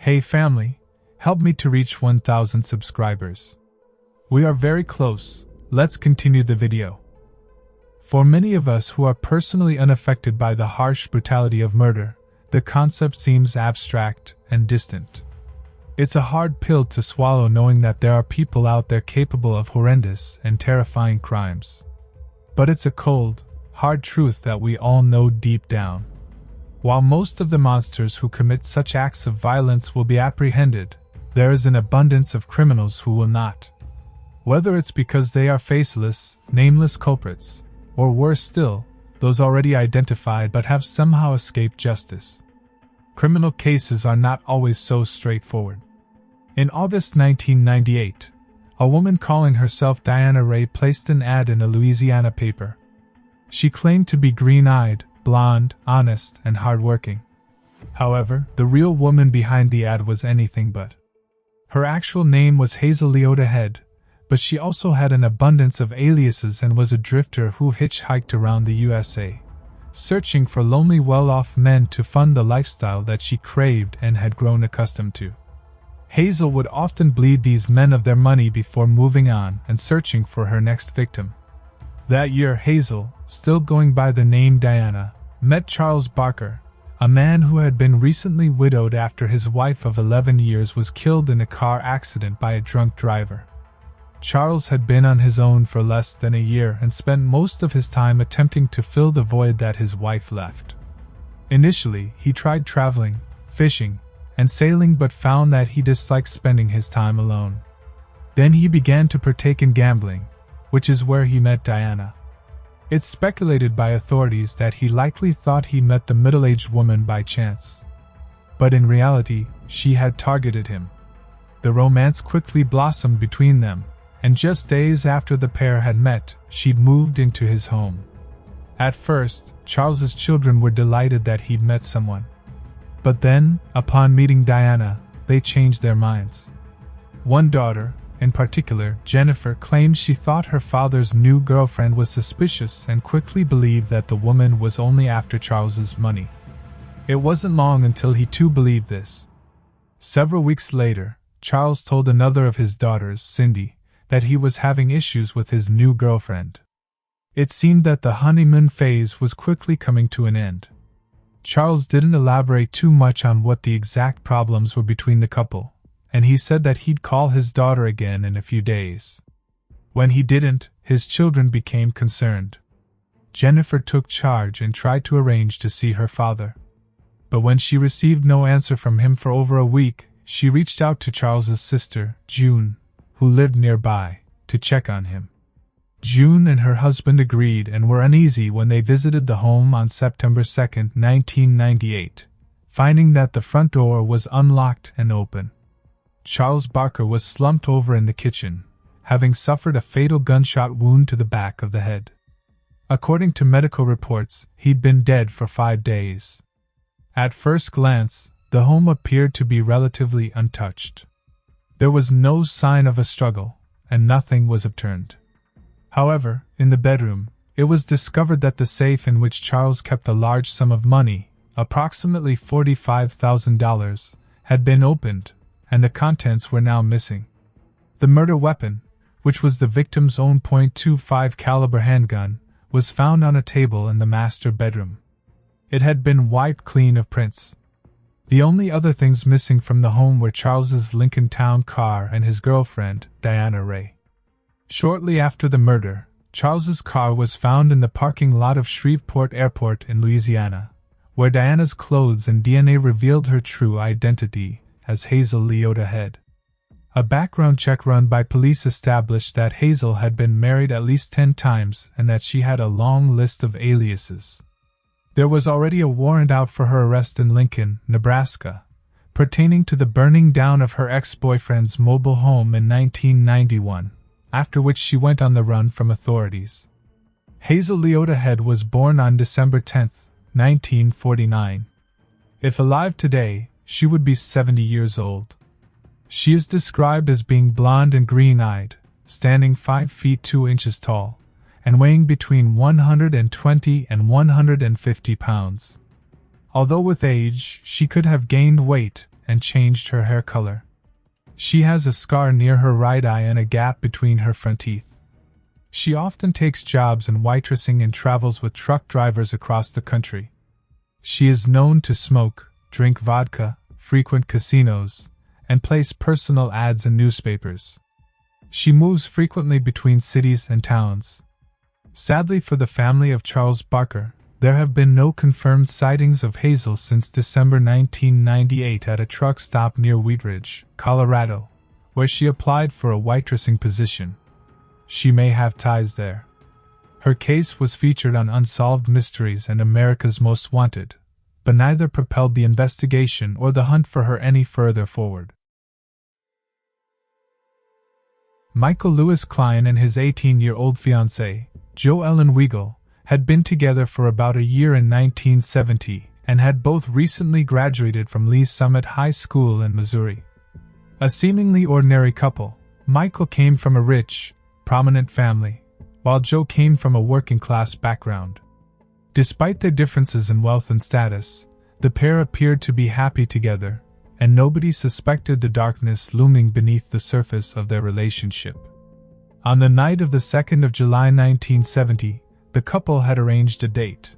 Hey family, help me to reach 1,000 subscribers. We are very close, let's continue the video. For many of us who are personally unaffected by the harsh brutality of murder, the concept seems abstract and distant. It's a hard pill to swallow knowing that there are people out there capable of horrendous and terrifying crimes. But it's a cold, hard truth that we all know deep down. While most of the monsters who commit such acts of violence will be apprehended, there is an abundance of criminals who will not. Whether it's because they are faceless, nameless culprits, or worse still, those already identified but have somehow escaped justice. Criminal cases are not always so straightforward. In August 1998, a woman calling herself Diana Ray placed an ad in a Louisiana paper. She claimed to be green-eyed, blonde, honest, and hardworking. However, the real woman behind the ad was anything but. Her actual name was Hazel Leota Head, but she also had an abundance of aliases and was a drifter who hitchhiked around the USA, searching for lonely well-off men to fund the lifestyle that she craved and had grown accustomed to. Hazel would often bleed these men of their money before moving on and searching for her next victim. That year, Hazel, still going by the name Diana, met Charles Barker, a man who had been recently widowed after his wife of 11 years was killed in a car accident by a drunk driver. Charles had been on his own for less than a year and spent most of his time attempting to fill the void that his wife left. Initially, he tried traveling, fishing, and sailing but found that he disliked spending his time alone. Then he began to partake in gambling, which is where he met Diana. It's speculated by authorities that he likely thought he met the middle-aged woman by chance. But in reality, she had targeted him. The romance quickly blossomed between them, and just days after the pair had met, she'd moved into his home. At first, Charles's children were delighted that he'd met someone. But then, upon meeting Diana, they changed their minds. One daughter, in particular, Jennifer, claimed she thought her father's new girlfriend was suspicious and quickly believed that the woman was only after Charles's money. It wasn't long until he too believed this. Several weeks later, Charles told another of his daughters, Cindy, that he was having issues with his new girlfriend. It seemed that the honeymoon phase was quickly coming to an end. Charles didn't elaborate too much on what the exact problems were between the couple, and he said that he'd call his daughter again in a few days. When he didn't, his children became concerned. Jennifer took charge and tried to arrange to see her father. But when she received no answer from him for over a week, she reached out to Charles's sister, June, who lived nearby, to check on him. June and her husband agreed and were uneasy when they visited the home on September 2, 1998, finding that the front door was unlocked and open. Charles Barker was slumped over in the kitchen, having suffered a fatal gunshot wound to the back of the head. According to medical reports, he'd been dead for 5 days. At first glance, the home appeared to be relatively untouched. There was no sign of a struggle, and nothing was upturned. However, in the bedroom, it was discovered that the safe in which Charles kept a large sum of money, approximately $45,000, had been opened, and the contents were now missing. The murder weapon, which was the victim's own .25 caliber handgun, was found on a table in the master bedroom. It had been wiped clean of prints. The only other things missing from the home were Charles's Lincoln Town car and his girlfriend, Diana Ray. Shortly after the murder, Charles's car was found in the parking lot of Shreveport Airport in Louisiana, where Diana's clothes and DNA revealed her true identity as Hazel Leota Head. A background check run by police established that Hazel had been married at least 10 times and that she had a long list of aliases. There was already a warrant out for her arrest in Lincoln, Nebraska, pertaining to the burning down of her ex-boyfriend's mobile home in 1991, after which she went on the run from authorities. Hazel Leota Head was born on December 10, 1949. If alive today, she would be 70 years old. She is described as being blonde and green-eyed, standing 5 feet 2 inches tall, and weighing between 120 and 150 pounds. Although with age she could have gained weight and changed her hair color. She has a scar near her right eye and a gap between her front teeth. She often takes jobs in waitressing and travels with truck drivers across the country. She is known to smoke, drink vodka, frequent casinos, and place personal ads in newspapers. She moves frequently between cities and towns. Sadly for the family of Charles Barker, there have been no confirmed sightings of Hazel since December 1998 at a truck stop near Wheat Ridge, Colorado, where she applied for a waitressing position. She may have ties there. Her case was featured on Unsolved Mysteries and America's Most Wanted, but neither propelled the investigation or the hunt for her any further forward. Michael Lewis Klein and his 18-year-old fiancée, Jo Ellen Weigel, had been together for about a year in 1970 and had both recently graduated from Lee's Summit High School in Missouri. A seemingly ordinary couple, Michael came from a rich, prominent family, while Jo came from a working-class background. Despite their differences in wealth and status, the pair appeared to be happy together, and nobody suspected the darkness looming beneath the surface of their relationship. On the night of the 2nd of July 1970, the couple had arranged a date.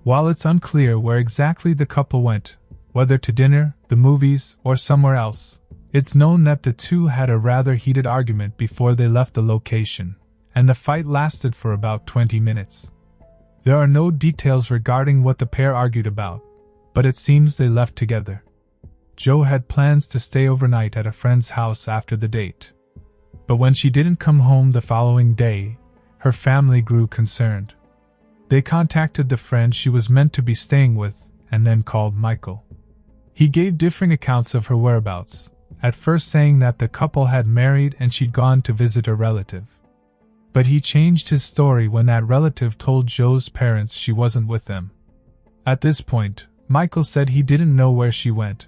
While it's unclear where exactly the couple went, whether to dinner, the movies, or somewhere else, it's known that the two had a rather heated argument before they left the location, and the fight lasted for about 20 minutes. There are no details regarding what the pair argued about, but it seems they left together. Jo had plans to stay overnight at a friend's house after the date. But when she didn't come home the following day, her family grew concerned. They contacted the friend she was meant to be staying with, and then called Michael. He gave differing accounts of her whereabouts, at first saying that the couple had married and she'd gone to visit a relative. But he changed his story when that relative told Jo's parents she wasn't with them. At this point, Michael said he didn't know where she went.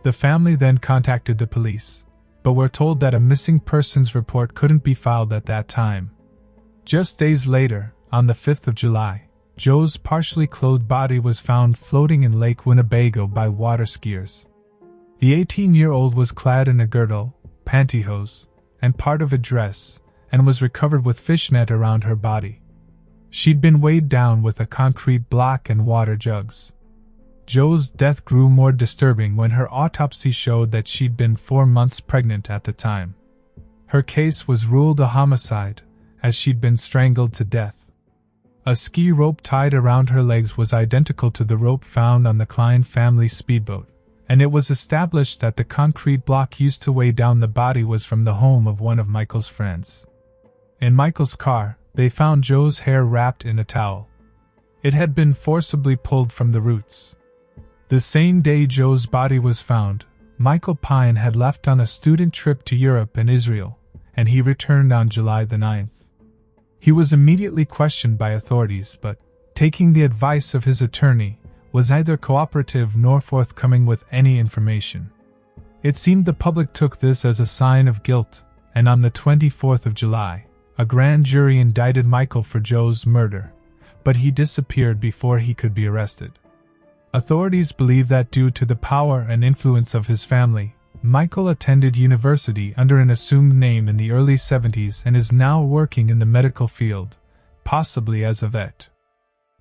The family then contacted the police, but were told that a missing persons report couldn't be filed at that time. Just days later, on the 5th of July, Jo's partially clothed body was found floating in Lake Winnebago by water skiers. The 18-year-old was clad in a girdle, pantyhose, and part of a dress, and was recovered with fishnet around her body. She'd been weighed down with a concrete block and water jugs. Jo's death grew more disturbing when her autopsy showed that she'd been 4 months pregnant at the time. Her case was ruled a homicide, as she'd been strangled to death. A ski rope tied around her legs was identical to the rope found on the Klein family speedboat, and it was established that the concrete block used to weigh down the body was from the home of one of Michael's friends. In Michael's car, they found Jo's hair wrapped in a towel. It had been forcibly pulled from the roots. The same day Jo's body was found, Michael Pine had left on a student trip to Europe and Israel, and he returned on July the 9th. He was immediately questioned by authorities, but, taking the advice of his attorney, was neither cooperative nor forthcoming with any information. It seemed the public took this as a sign of guilt, and on the 24th of July, a grand jury indicted Michael for Jo's murder, but he disappeared before he could be arrested. Authorities believe that due to the power and influence of his family, Michael attended university under an assumed name in the early 70s and is now working in the medical field, possibly as a vet.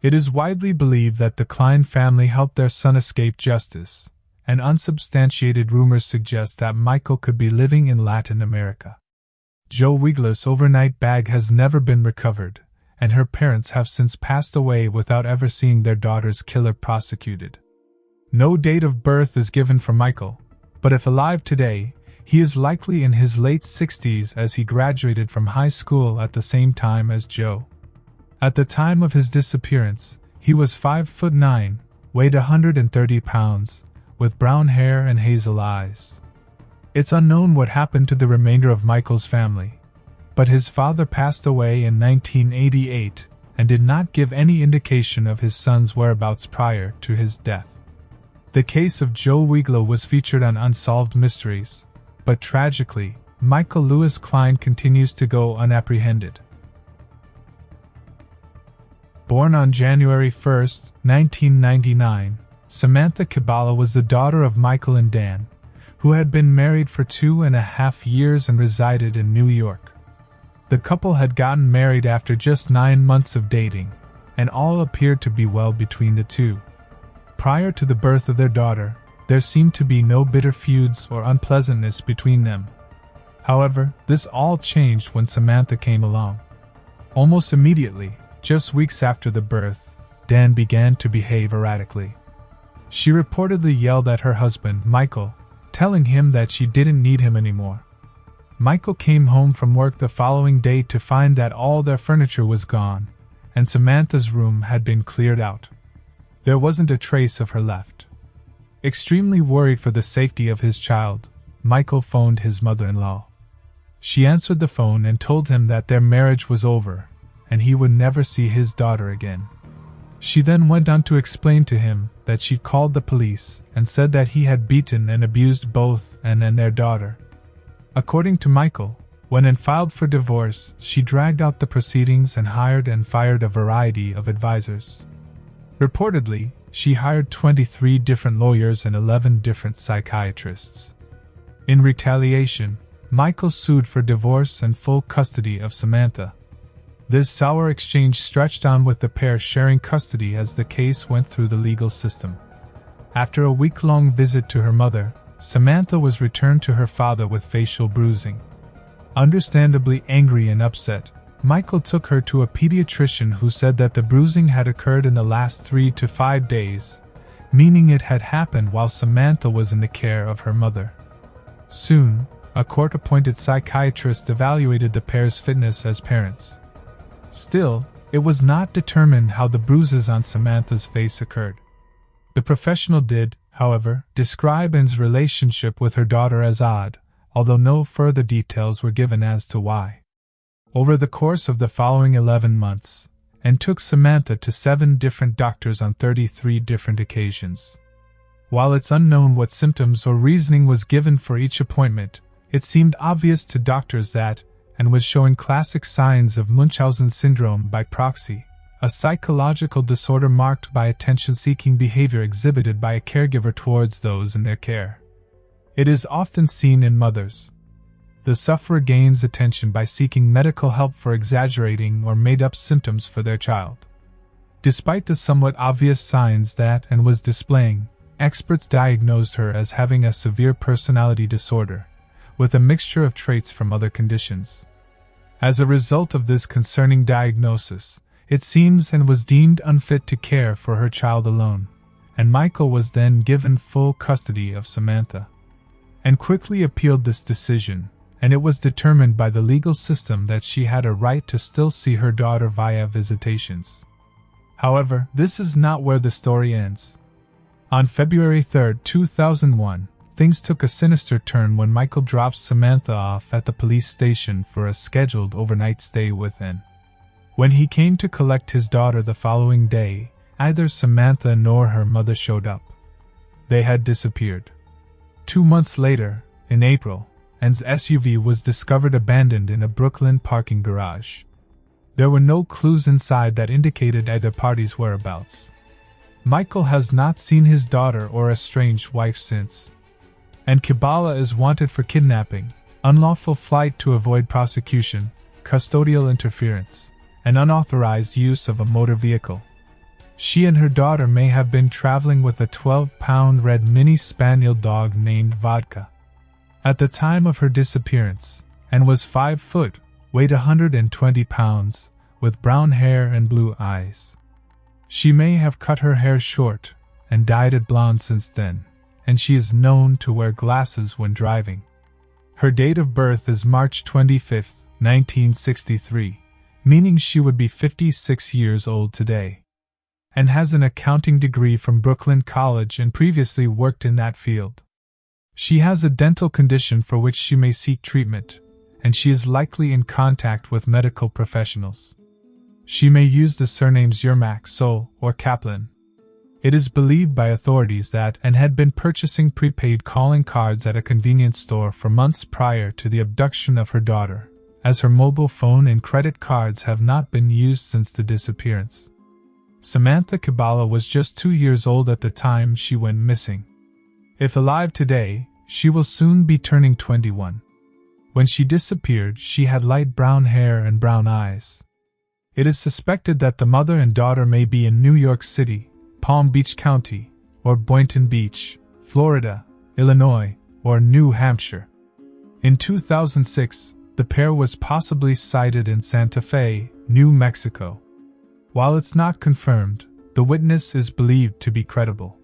It is widely believed that the Klein family helped their son escape justice, and unsubstantiated rumors suggest that Michael could be living in Latin America. Jo Weigler's overnight bag has never been recovered, and her parents have since passed away without ever seeing their daughter's killer prosecuted. No date of birth is given for Michael, but if alive today, he is likely in his late 60s as he graduated from high school at the same time as Jo. At the time of his disappearance, he was 5'9", weighed 130 pounds, with brown hair and hazel eyes. It's unknown what happened to the remainder of Michael's family, but his father passed away in 1988 and did not give any indication of his son's whereabouts prior to his death. The case of Jo Weigler was featured on Unsolved Mysteries, but tragically, Michael Lewis Klein continues to go unapprehended. Born on January 1, 1999, Samantha Kabbalah was the daughter of Michael and Dan, who had been married for 2.5 years and resided in New York. The couple had gotten married after just 9 months of dating, and all appeared to be well between the two. Prior to the birth of their daughter, there seemed to be no bitter feuds or unpleasantness between them. However, this all changed when Samantha came along. Almost immediately, just weeks after the birth, Dan began to behave erratically. She reportedly yelled at her husband, Michael, telling him that she didn't need him anymore. Michael came home from work the following day to find that all their furniture was gone, and Samantha's room had been cleared out. There wasn't a trace of her left. Extremely worried for the safety of his child, Michael phoned his mother-in-law. She answered the phone and told him that their marriage was over, and he would never see his daughter again. She then went on to explain to him that she'd called the police and said that he had beaten and abused both and their daughter. According to Michael, when filed for divorce, she dragged out the proceedings and hired and fired a variety of advisors. Reportedly, she hired 23 different lawyers and 11 different psychiatrists. In retaliation, Michael sued for divorce and full custody of Samantha. This sour exchange stretched on with the pair sharing custody as the case went through the legal system. After a week-long visit to her mother, Samantha was returned to her father with facial bruising. Understandably angry and upset, Michael took her to a pediatrician who said that the bruising had occurred in the last 3 to 5 days, meaning it had happened while Samantha was in the care of her mother. Soon, a court-appointed psychiatrist evaluated the pair's fitness as parents. Still, it was not determined how the bruises on Samantha's face occurred. The professional did, however, describe Anne's relationship with her daughter as odd, although no further details were given as to why. Over the course of the following 11 months, Anne took Samantha to 7 different doctors on 33 different occasions. While it's unknown what symptoms or reasoning was given for each appointment, it seemed obvious to doctors that Anne was showing classic signs of Munchausen syndrome by proxy, a psychological disorder marked by attention-seeking behavior exhibited by a caregiver towards those in their care. It is often seen in mothers. The sufferer gains attention by seeking medical help for exaggerating or made-up symptoms for their child. Despite the somewhat obvious signs that Anne was displaying, experts diagnosed her as having a severe personality disorder, with a mixture of traits from other conditions. As a result of this concerning diagnosis, it seems Anne was deemed unfit to care for her child alone, and Michael was then given full custody of Samantha. Anne quickly appealed this decision, and it was determined by the legal system that she had a right to still see her daughter via visitations. However, this is not where the story ends. On February 3, 2001, things took a sinister turn when Michael dropped Samantha off at the police station for a scheduled overnight stay with Anne. When he came to collect his daughter the following day, neither Samantha nor her mother showed up. They had disappeared. 2 months later, in April, Anne's SUV was discovered abandoned in a Brooklyn parking garage. There were no clues inside that indicated either party's whereabouts. Michael has not seen his daughter or estranged wife since. And Kabbalah is wanted for kidnapping, unlawful flight to avoid prosecution, custodial interference, and unauthorized use of a motor vehicle. She and her daughter may have been traveling with a 12-pound red mini spaniel dog named Vodka. At the time of her disappearance, Anne was 5 foot, weighed 120 pounds, with brown hair and blue eyes. She may have cut her hair short and dyed it blonde since then, and she is known to wear glasses when driving. Her date of birth is March 25, 1963, meaning she would be 56 years old today, and has an accounting degree from Brooklyn College and previously worked in that field. She has a dental condition for which she may seek treatment, and she is likely in contact with medical professionals. She may use the surnames Yermak, Sol, or Kaplan. It is believed by authorities that Anne had been purchasing prepaid calling cards at a convenience store for months prior to the abduction of her daughter, as her mobile phone and credit cards have not been used since the disappearance. Samantha Kabbalah was just 2 years old at the time she went missing. If alive today, she will soon be turning 21. When she disappeared, she had light brown hair and brown eyes. It is suspected that the mother and daughter may be in New York City, Palm Beach County, or Boynton Beach, Florida, Illinois, or New Hampshire. In 2006, the pair was possibly sighted in Santa Fe, New Mexico. While it's not confirmed, the witness is believed to be credible.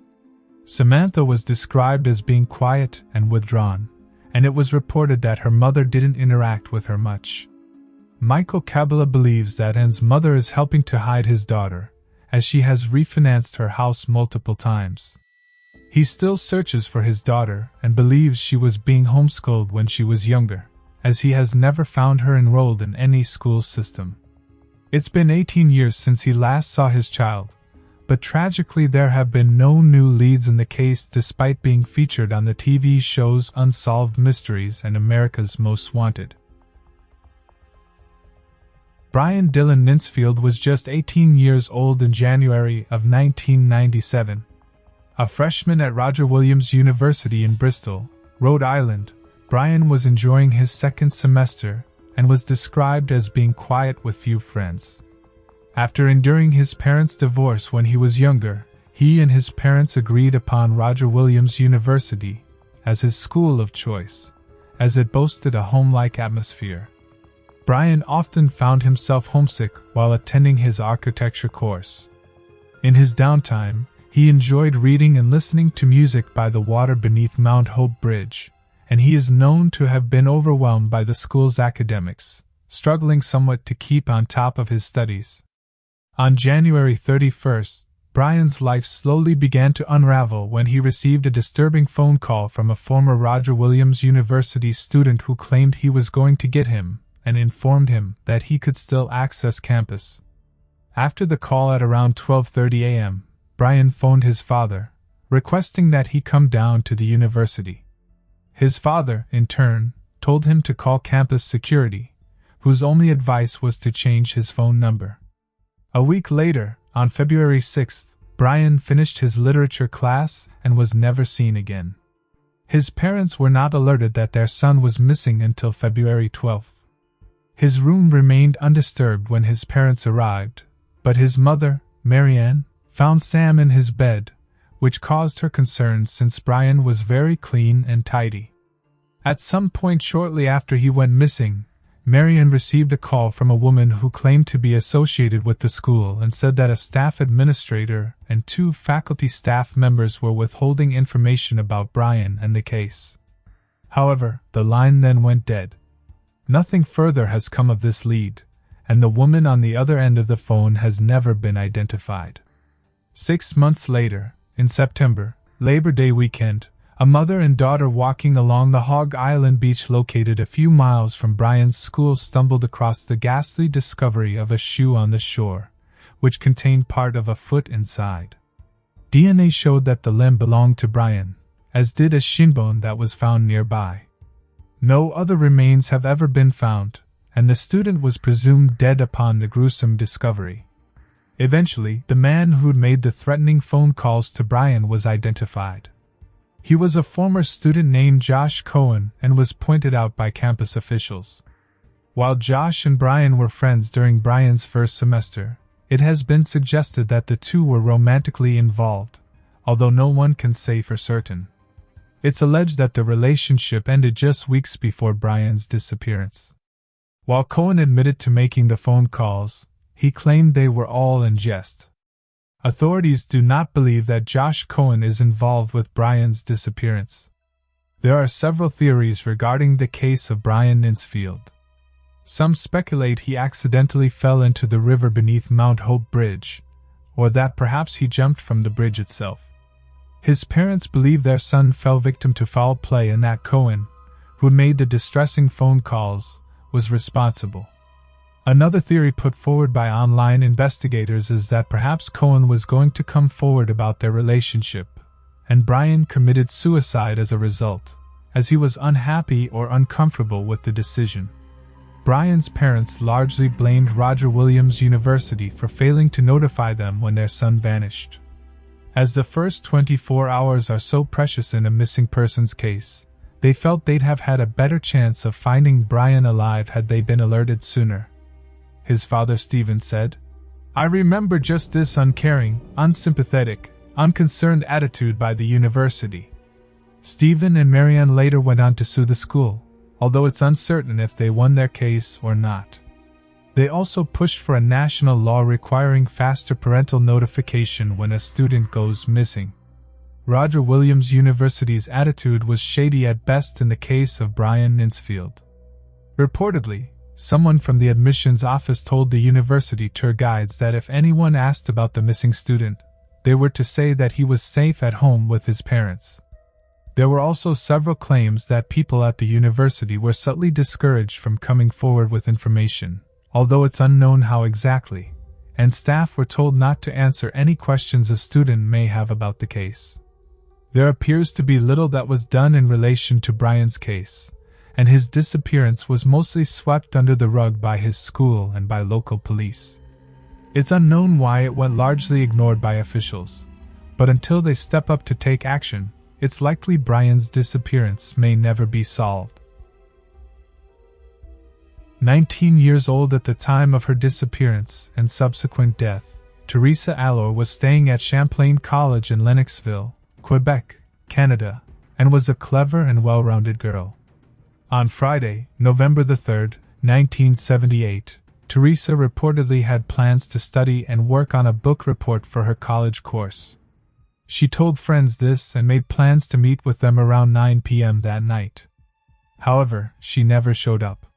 Samantha was described as being quiet and withdrawn, and it was reported that her mother didn't interact with her much. Michael Kabbalah believes that Anne's mother is helping to hide his daughter, as she has refinanced her house multiple times. He still searches for his daughter and believes she was being homeschooled when she was younger, as he has never found her enrolled in any school system. It's been 18 years since he last saw his child, but tragically there have been no new leads in the case despite being featured on the TV shows Unsolved Mysteries and America's Most Wanted. Brian Dylan Ninsfield was just 18 years old in January of 1997. A freshman at Roger Williams University in Bristol, Rhode Island, Brian was enjoying his second semester and was described as being quiet with few friends. After enduring his parents' divorce when he was younger, he and his parents agreed upon Roger Williams University as his school of choice, as it boasted a home-like atmosphere. Brian often found himself homesick while attending his architecture course. In his downtime, he enjoyed reading and listening to music by the water beneath Mount Hope Bridge, and he is known to have been overwhelmed by the school's academics, struggling somewhat to keep on top of his studies. On January 31st, Brian's life slowly began to unravel when he received a disturbing phone call from a former Roger Williams University student who claimed he was going to get him and informed him that he could still access campus. After the call at around 12:30 a.m., Brian phoned his father, requesting that he come down to the university. His father, in turn, told him to call campus security, whose only advice was to change his phone number. A week later, on February 6th, Brian finished his literature class and was never seen again. His parents were not alerted that their son was missing until February 12th. His room remained undisturbed when his parents arrived, but his mother, Marianne, found Sam in his bed, which caused her concern since Brian was very clean and tidy. At some point shortly after he went missing, Marianne received a call from a woman who claimed to be associated with the school and said that a staff administrator and 2 faculty staff members were withholding information about Brian and the case. However, the line then went dead. Nothing further has come of this lead, and the woman on the other end of the phone has never been identified. 6 months later, in September, Labor Day weekend, a mother and daughter walking along the Hog Island beach located a few miles from Brian's school stumbled across the ghastly discovery of a shoe on the shore, which contained part of a foot inside. DNA showed that the limb belonged to Brian, as did a shin bone that was found nearby. No other remains have ever been found, and the student was presumed dead upon the gruesome discovery. Eventually, the man who'd made the threatening phone calls to Brian was identified. He was a former student named Josh Cohen and was pointed out by campus officials. While Josh and Brian were friends during Brian's first semester, it has been suggested that the two were romantically involved, although no one can say for certain. It's alleged that the relationship ended just weeks before Brian's disappearance. While Cohen admitted to making the phone calls, he claimed they were all in jest. Authorities do not believe that Josh Cohen is involved with Brian's disappearance. There are several theories regarding the case of Brian Ninsfield. Some speculate he accidentally fell into the river beneath Mount Hope Bridge, or that perhaps he jumped from the bridge itself. His parents believe their son fell victim to foul play and that Cohen, who made the distressing phone calls, was responsible. Another theory put forward by online investigators is that perhaps Cohen was going to come forward about their relationship, and Brian committed suicide as a result, as he was unhappy or uncomfortable with the decision. Brian's parents largely blamed Roger Williams University for failing to notify them when their son vanished. As the first 24 hours are so precious in a missing persons case, they felt they'd have had a better chance of finding Brian alive had they been alerted sooner. His father Stephen said, "I remember just this uncaring, unsympathetic, unconcerned attitude by the university." Stephen and Marianne later went on to sue the school, although it's uncertain if they won their case or not. They also pushed for a national law requiring faster parental notification when a student goes missing. Roger Williams University's attitude was shady at best in the case of Brian Ninsfield. Reportedly, someone from the admissions office told the university tour guides that if anyone asked about the missing student, they were to say that he was safe at home with his parents. There were also several claims that people at the university were subtly discouraged from coming forward with information, although it's unknown how exactly, and staff were told not to answer any questions a student may have about the case. There appears to be little that was done in relation to Brian's case, and his disappearance was mostly swept under the rug by his school and by local police. It's unknown why it went largely ignored by officials, but until they step up to take action, it's likely Brian's disappearance may never be solved. 19 years old at the time of her disappearance and subsequent death, Teresa Allor was staying at Champlain College in Lennoxville, Quebec, Canada, and was a clever and well-rounded girl. On Friday, November 3, 1978, Teresa reportedly had plans to study and work on a book report for her college course. She told friends this and made plans to meet with them around 9 p.m. that night. However, she never showed up.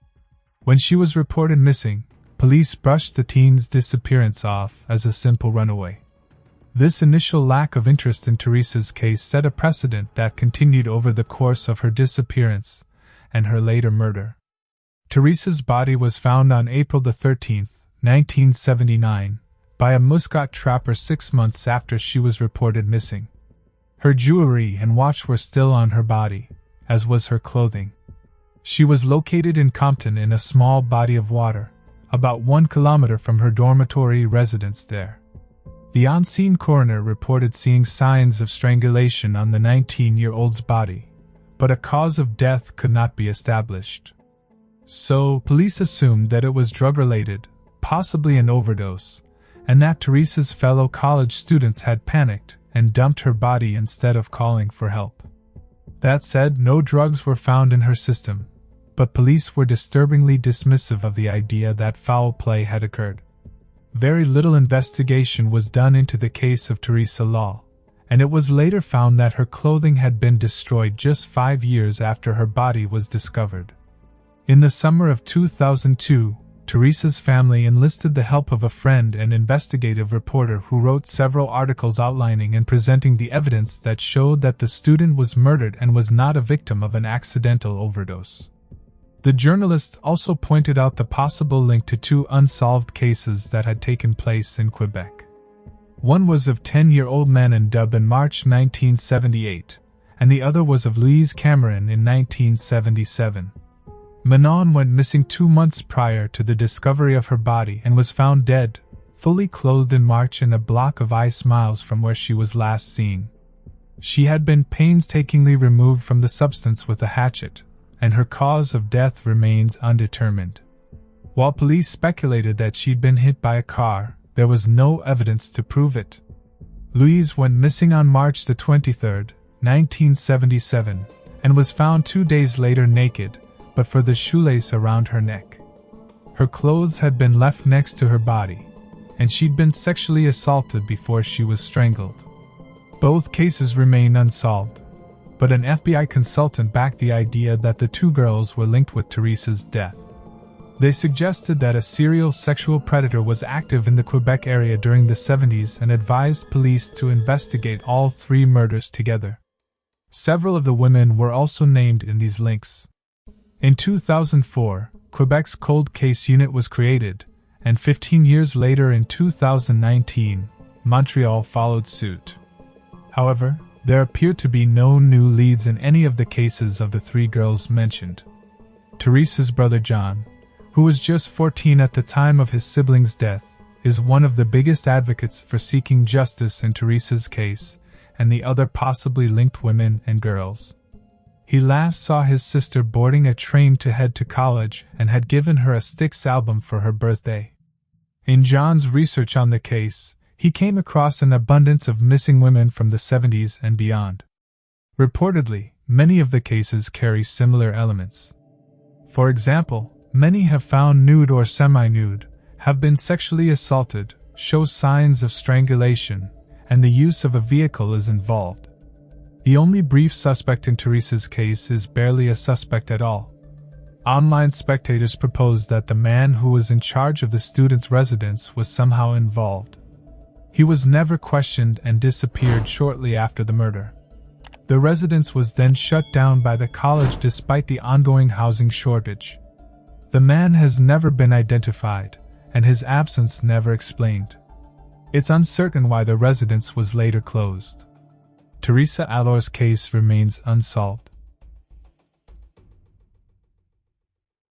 When she was reported missing, police brushed the teen's disappearance off as a simple runaway. This initial lack of interest in Teresa's case set a precedent that continued over the course of her disappearance and her later murder. Teresa's body was found on April 13, 1979, by a Muscat trapper 6 months after she was reported missing. Her jewelry and watch were still on her body, as was her clothing. She was located in Compton in a small body of water, about 1 kilometer from her dormitory residence there. The on-scene coroner reported seeing signs of strangulation on the 19-year-old's body, but a cause of death could not be established. So, police assumed that it was drug-related, possibly an overdose, and that Teresa's fellow college students had panicked and dumped her body instead of calling for help. That said, no drugs were found in her system, but police were disturbingly dismissive of the idea that foul play had occurred. Very little investigation was done into the case of Teresa Law, and it was later found that her clothing had been destroyed just 5 years after her body was discovered. In the summer of 2002, Teresa's family enlisted the help of a friend and investigative reporter who wrote several articles outlining and presenting the evidence that showed that the student was murdered and was not a victim of an accidental overdose. The journalist also pointed out the possible link to 2 unsolved cases that had taken place in Quebec. One was of 10-year-old Manon Dub in March 1978, and the other was of Louise Cameron in 1977. Manon went missing 2 months prior to the discovery of her body and was found dead, fully clothed in March in a block of ice miles from where she was last seen. She had been painstakingly removed from the substance with a hatchet, and her cause of death remains undetermined. While police speculated that she'd been hit by a car, there was no evidence to prove it. Louise went missing on March 23, 1977, and was found 2 days later naked, but for the shoelace around her neck. Her clothes had been left next to her body, and she'd been sexually assaulted before she was strangled. Both cases remain unsolved, but an FBI consultant backed the idea that the 2 girls were linked with Teresa's death. They suggested that a serial sexual predator was active in the Quebec area during the 70s and advised police to investigate all 3 murders together. Several of the women were also named in these links. In 2004, Quebec's Cold Case Unit was created, and 15 years later in 2019, Montreal followed suit. However, there appear to be no new leads in any of the cases of the 3 girls mentioned. Teresa's brother John, who was just 14 at the time of his sibling's death, is one of the biggest advocates for seeking justice in Teresa's case and the other possibly linked women and girls. He last saw his sister boarding a train to head to college and had given her a Styx album for her birthday. In John's research on the case, he came across an abundance of missing women from the 70s and beyond. Reportedly, many of the cases carry similar elements. For example, many have found nude or semi-nude, have been sexually assaulted, show signs of strangulation, and the use of a vehicle is involved. The only brief suspect in Teresa's case is barely a suspect at all. Online spectators proposed that the man who was in charge of the student's residence was somehow involved. He was never questioned and disappeared shortly after the murder. The residence was then shut down by the college despite the ongoing housing shortage. The man has never been identified, and his absence never explained. It's uncertain why the residence was later closed. Teresa Allor's case remains unsolved.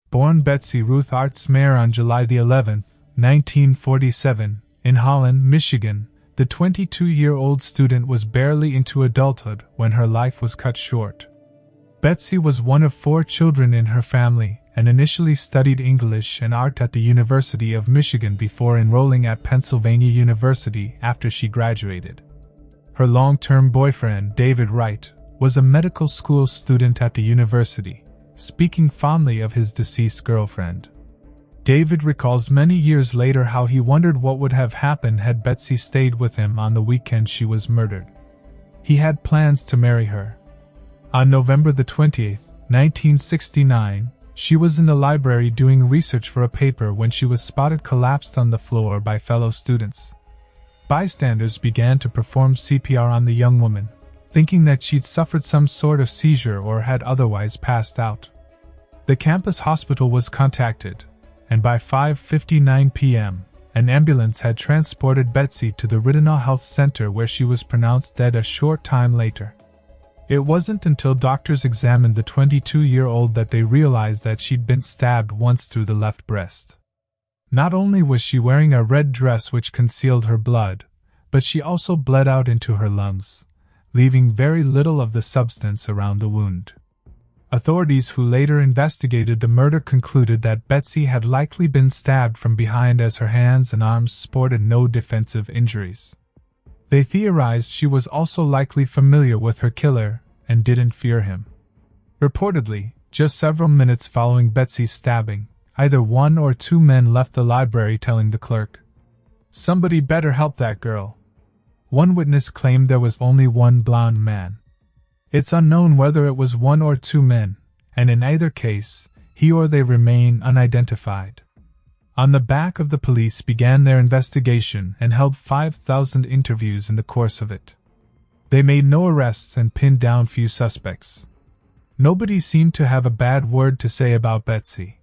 Born Betsy Ruth Artsmeyer on July 11, 1947, in Holland, Michigan, the 22-year-old student was barely into adulthood when her life was cut short. Betsy was one of 4 children in her family and initially studied English and art at the University of Michigan before enrolling at Pennsylvania University after she graduated. Her long-term boyfriend, David Wright, was a medical school student at the university, speaking fondly of his deceased girlfriend. David recalls many years later how he wondered what would have happened had Betsy stayed with him on the weekend she was murdered. He had plans to marry her. On November 20, 1969, she was in the library doing research for a paper when she was spotted collapsed on the floor by fellow students. Bystanders began to perform CPR on the young woman, thinking that she'd suffered some sort of seizure or had otherwise passed out. The campus hospital was contacted, and by 5:59 p.m., an ambulance had transported Betsy to the Ridenow Health Center where she was pronounced dead a short time later. It wasn't until doctors examined the 22-year-old that they realized that she'd been stabbed once through the left breast. Not only was she wearing a red dress which concealed her blood, but she also bled out into her lungs, leaving very little of the substance around the wound. Authorities who later investigated the murder concluded that Betsy had likely been stabbed from behind as her hands and arms sported no defensive injuries. They theorized she was also likely familiar with her killer and didn't fear him. Reportedly, just several minutes following Betsy's stabbing, either 1 or 2 men left the library telling the clerk, "Somebody better help that girl." One witness claimed there was only one blonde man. It's unknown whether it was 1 or 2 men, and in either case, he or they remain unidentified. On the back of the police began their investigation and held 5,000 interviews in the course of it. They made no arrests and pinned down few suspects. Nobody seemed to have a bad word to say about Betsy,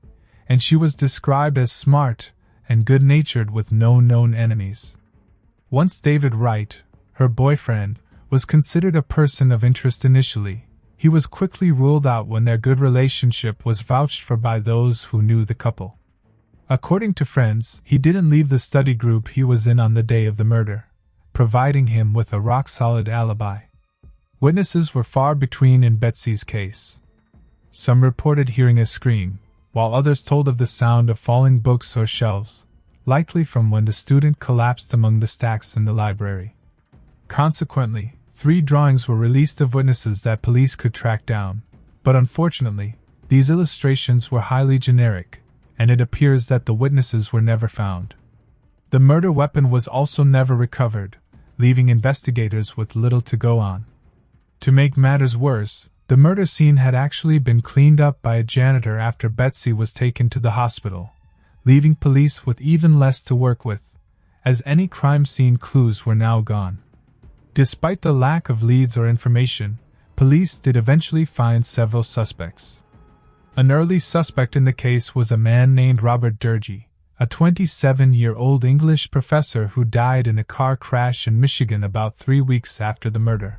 and she was described as smart and good-natured with no known enemies. Once David Wright, her boyfriend, was considered a person of interest initially, he was quickly ruled out when their good relationship was vouched for by those who knew the couple. According to friends, he didn't leave the study group he was in on the day of the murder, providing him with a rock-solid alibi. Witnesses were far between in Betsy's case. Some reported hearing a scream, while others told of the sound of falling books or shelves, likely from when the student collapsed among the stacks in the library. Consequently, 3 drawings were released of witnesses that police could track down, but unfortunately, these illustrations were highly generic, and it appears that the witnesses were never found. The murder weapon was also never recovered, leaving investigators with little to go on. To make matters worse, the murder scene had actually been cleaned up by a janitor after Betsy was taken to the hospital, leaving police with even less to work with, as any crime scene clues were now gone. Despite the lack of leads or information, police did eventually find several suspects. An early suspect in the case was a man named Robert Durgee, a 27-year-old English professor who died in a car crash in Michigan about 3 weeks after the murder.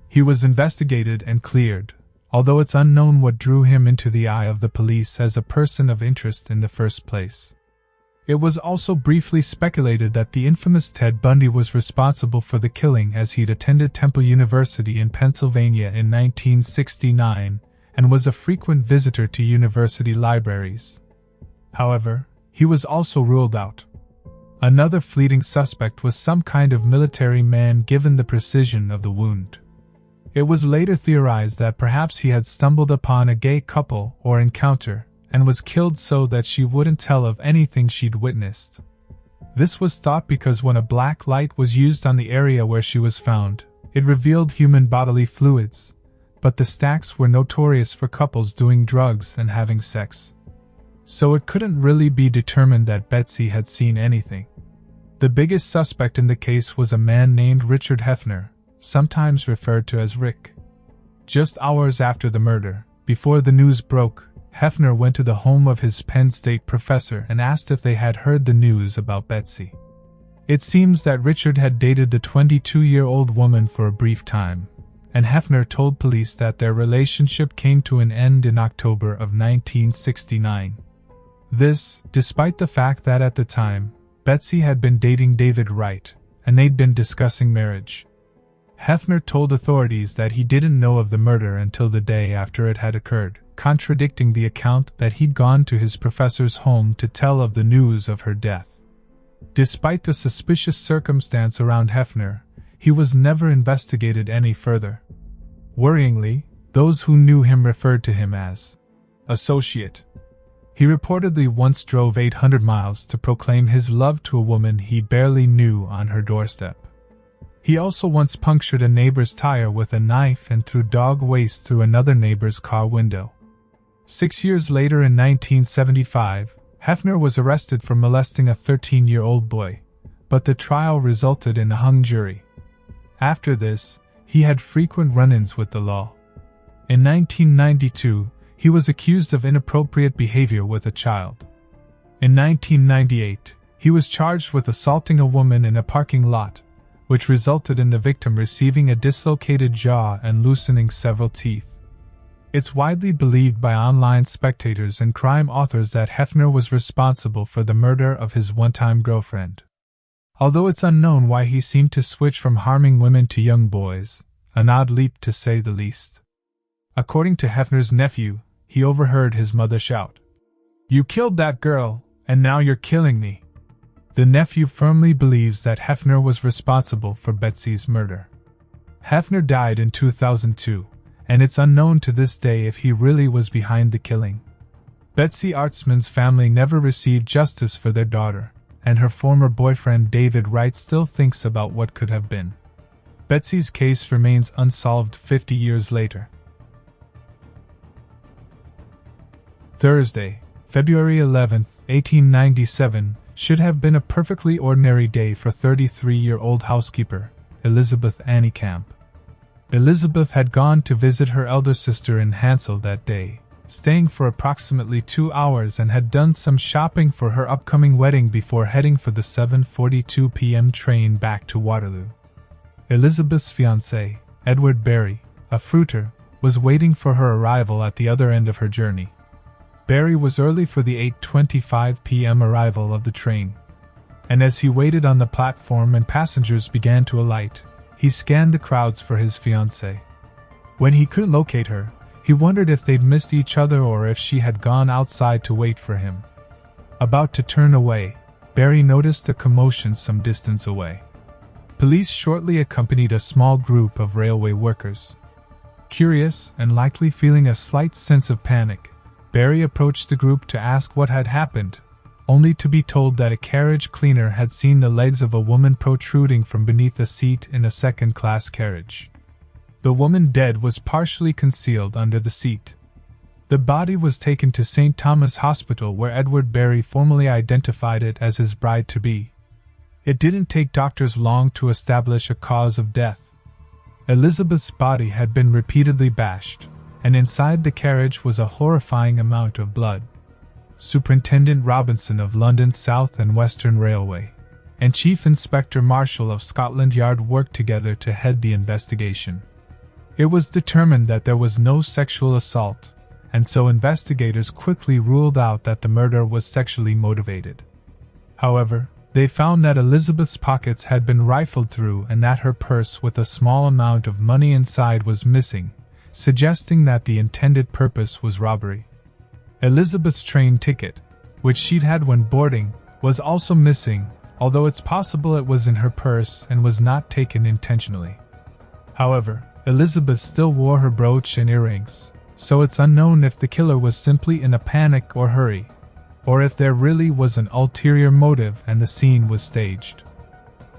He was investigated and cleared, although it's unknown what drew him into the eye of the police as a person of interest in the first place. It was also briefly speculated that the infamous Ted Bundy was responsible for the killing, as he'd attended Temple University in Pennsylvania in 1969 and was a frequent visitor to university libraries. However, he was also ruled out. Another fleeting suspect was some kind of military man, given the precision of the wound. It was later theorized that perhaps he had stumbled upon a gay couple or encounter and was killed so that she wouldn't tell of anything she'd witnessed. This was thought because when a black light was used on the area where she was found, it revealed human bodily fluids, but the stacks were notorious for couples doing drugs and having sex. So it couldn't really be determined that Betsy had seen anything. The biggest suspect in the case was a man named Richard Hefner, sometimes referred to as Rick. Just hours after the murder, before the news broke, Hefner went to the home of his Penn State professor and asked if they had heard the news about Betsy. It seems that Richard had dated the 22-year-old woman for a brief time, and Hefner told police that their relationship came to an end in October of 1969. This, despite the fact that at the time, Betsy had been dating David Wright, and they'd been discussing marriage. Hefner told authorities that he didn't know of the murder until the day after it had occurred, contradicting the account that he'd gone to his professor's home to tell of the news of her death. Despite the suspicious circumstance around Hefner, he was never investigated any further. Worryingly, those who knew him referred to him as associate. He reportedly once drove 800 miles to proclaim his love to a woman he barely knew on her doorstep. He also once punctured a neighbor's tire with a knife and threw dog waste through another neighbor's car window. 6 years later, in 1975, Hefner was arrested for molesting a 13-year-old boy, but the trial resulted in a hung jury. After this, he had frequent run-ins with the law. In 1992, he was accused of inappropriate behavior with a child. In 1998, he was charged with assaulting a woman in a parking lot, which resulted in the victim receiving a dislocated jaw and loosening several teeth. It's widely believed by online spectators and crime authors that Hefner was responsible for the murder of his one-time girlfriend. Although it's unknown why he seemed to switch from harming women to young boys, an odd leap to say the least. According to Hefner's nephew, he overheard his mother shout, "You killed that girl, and now you're killing me." The nephew firmly believes that Hefner was responsible for Betsy's murder. Hefner died in 2002, and it's unknown to this day if he really was behind the killing. Betsy Artsman's family never received justice for their daughter, and her former boyfriend David Wright still thinks about what could have been. Betsy's case remains unsolved 50 years later. Thursday, February 11, 1897, should have been a perfectly ordinary day for 33-year-old housekeeper Elizabeth Annie Camp. Elizabeth had gone to visit her elder sister in Hansel that day, staying for approximately 2 hours, and had done some shopping for her upcoming wedding before heading for the 7:42 p.m. train back to Waterloo. Elizabeth's fiancé, Edward Barry, a fruiter, was waiting for her arrival at the other end of her journey. Barry was early for the 8:25 p.m. arrival of the train, and as he waited on the platform and passengers began to alight, he scanned the crowds for his fiancée. When he couldn't locate her, he wondered if they'd missed each other or if she had gone outside to wait for him. About to turn away, Barry noticed a commotion some distance away. Police shortly accompanied a small group of railway workers. Curious and likely feeling a slight sense of panic, Barry approached the group to ask what had happened, only to be told that a carriage cleaner had seen the legs of a woman protruding from beneath a seat in a second-class carriage. The woman dead was partially concealed under the seat. The body was taken to St. Thomas Hospital, where Edward Barry formally identified it as his bride-to-be. It didn't take doctors long to establish a cause of death. Elizabeth's body had been repeatedly bashed, and inside the carriage was a horrifying amount of blood. Superintendent Robinson of London's South and Western Railway and Chief Inspector Marshal of Scotland Yard worked together to head the investigation. It was determined that there was no sexual assault, and so investigators quickly ruled out that the murder was sexually motivated. However, they found that Elizabeth's pockets had been rifled through and that her purse with a small amount of money inside was missing, suggesting that the intended purpose was robbery. Elizabeth's train ticket, which she'd had when boarding, was also missing, although it's possible it was in her purse and was not taken intentionally. However, Elizabeth still wore her brooch and earrings, so it's unknown if the killer was simply in a panic or hurry, or if there really was an ulterior motive and the scene was staged.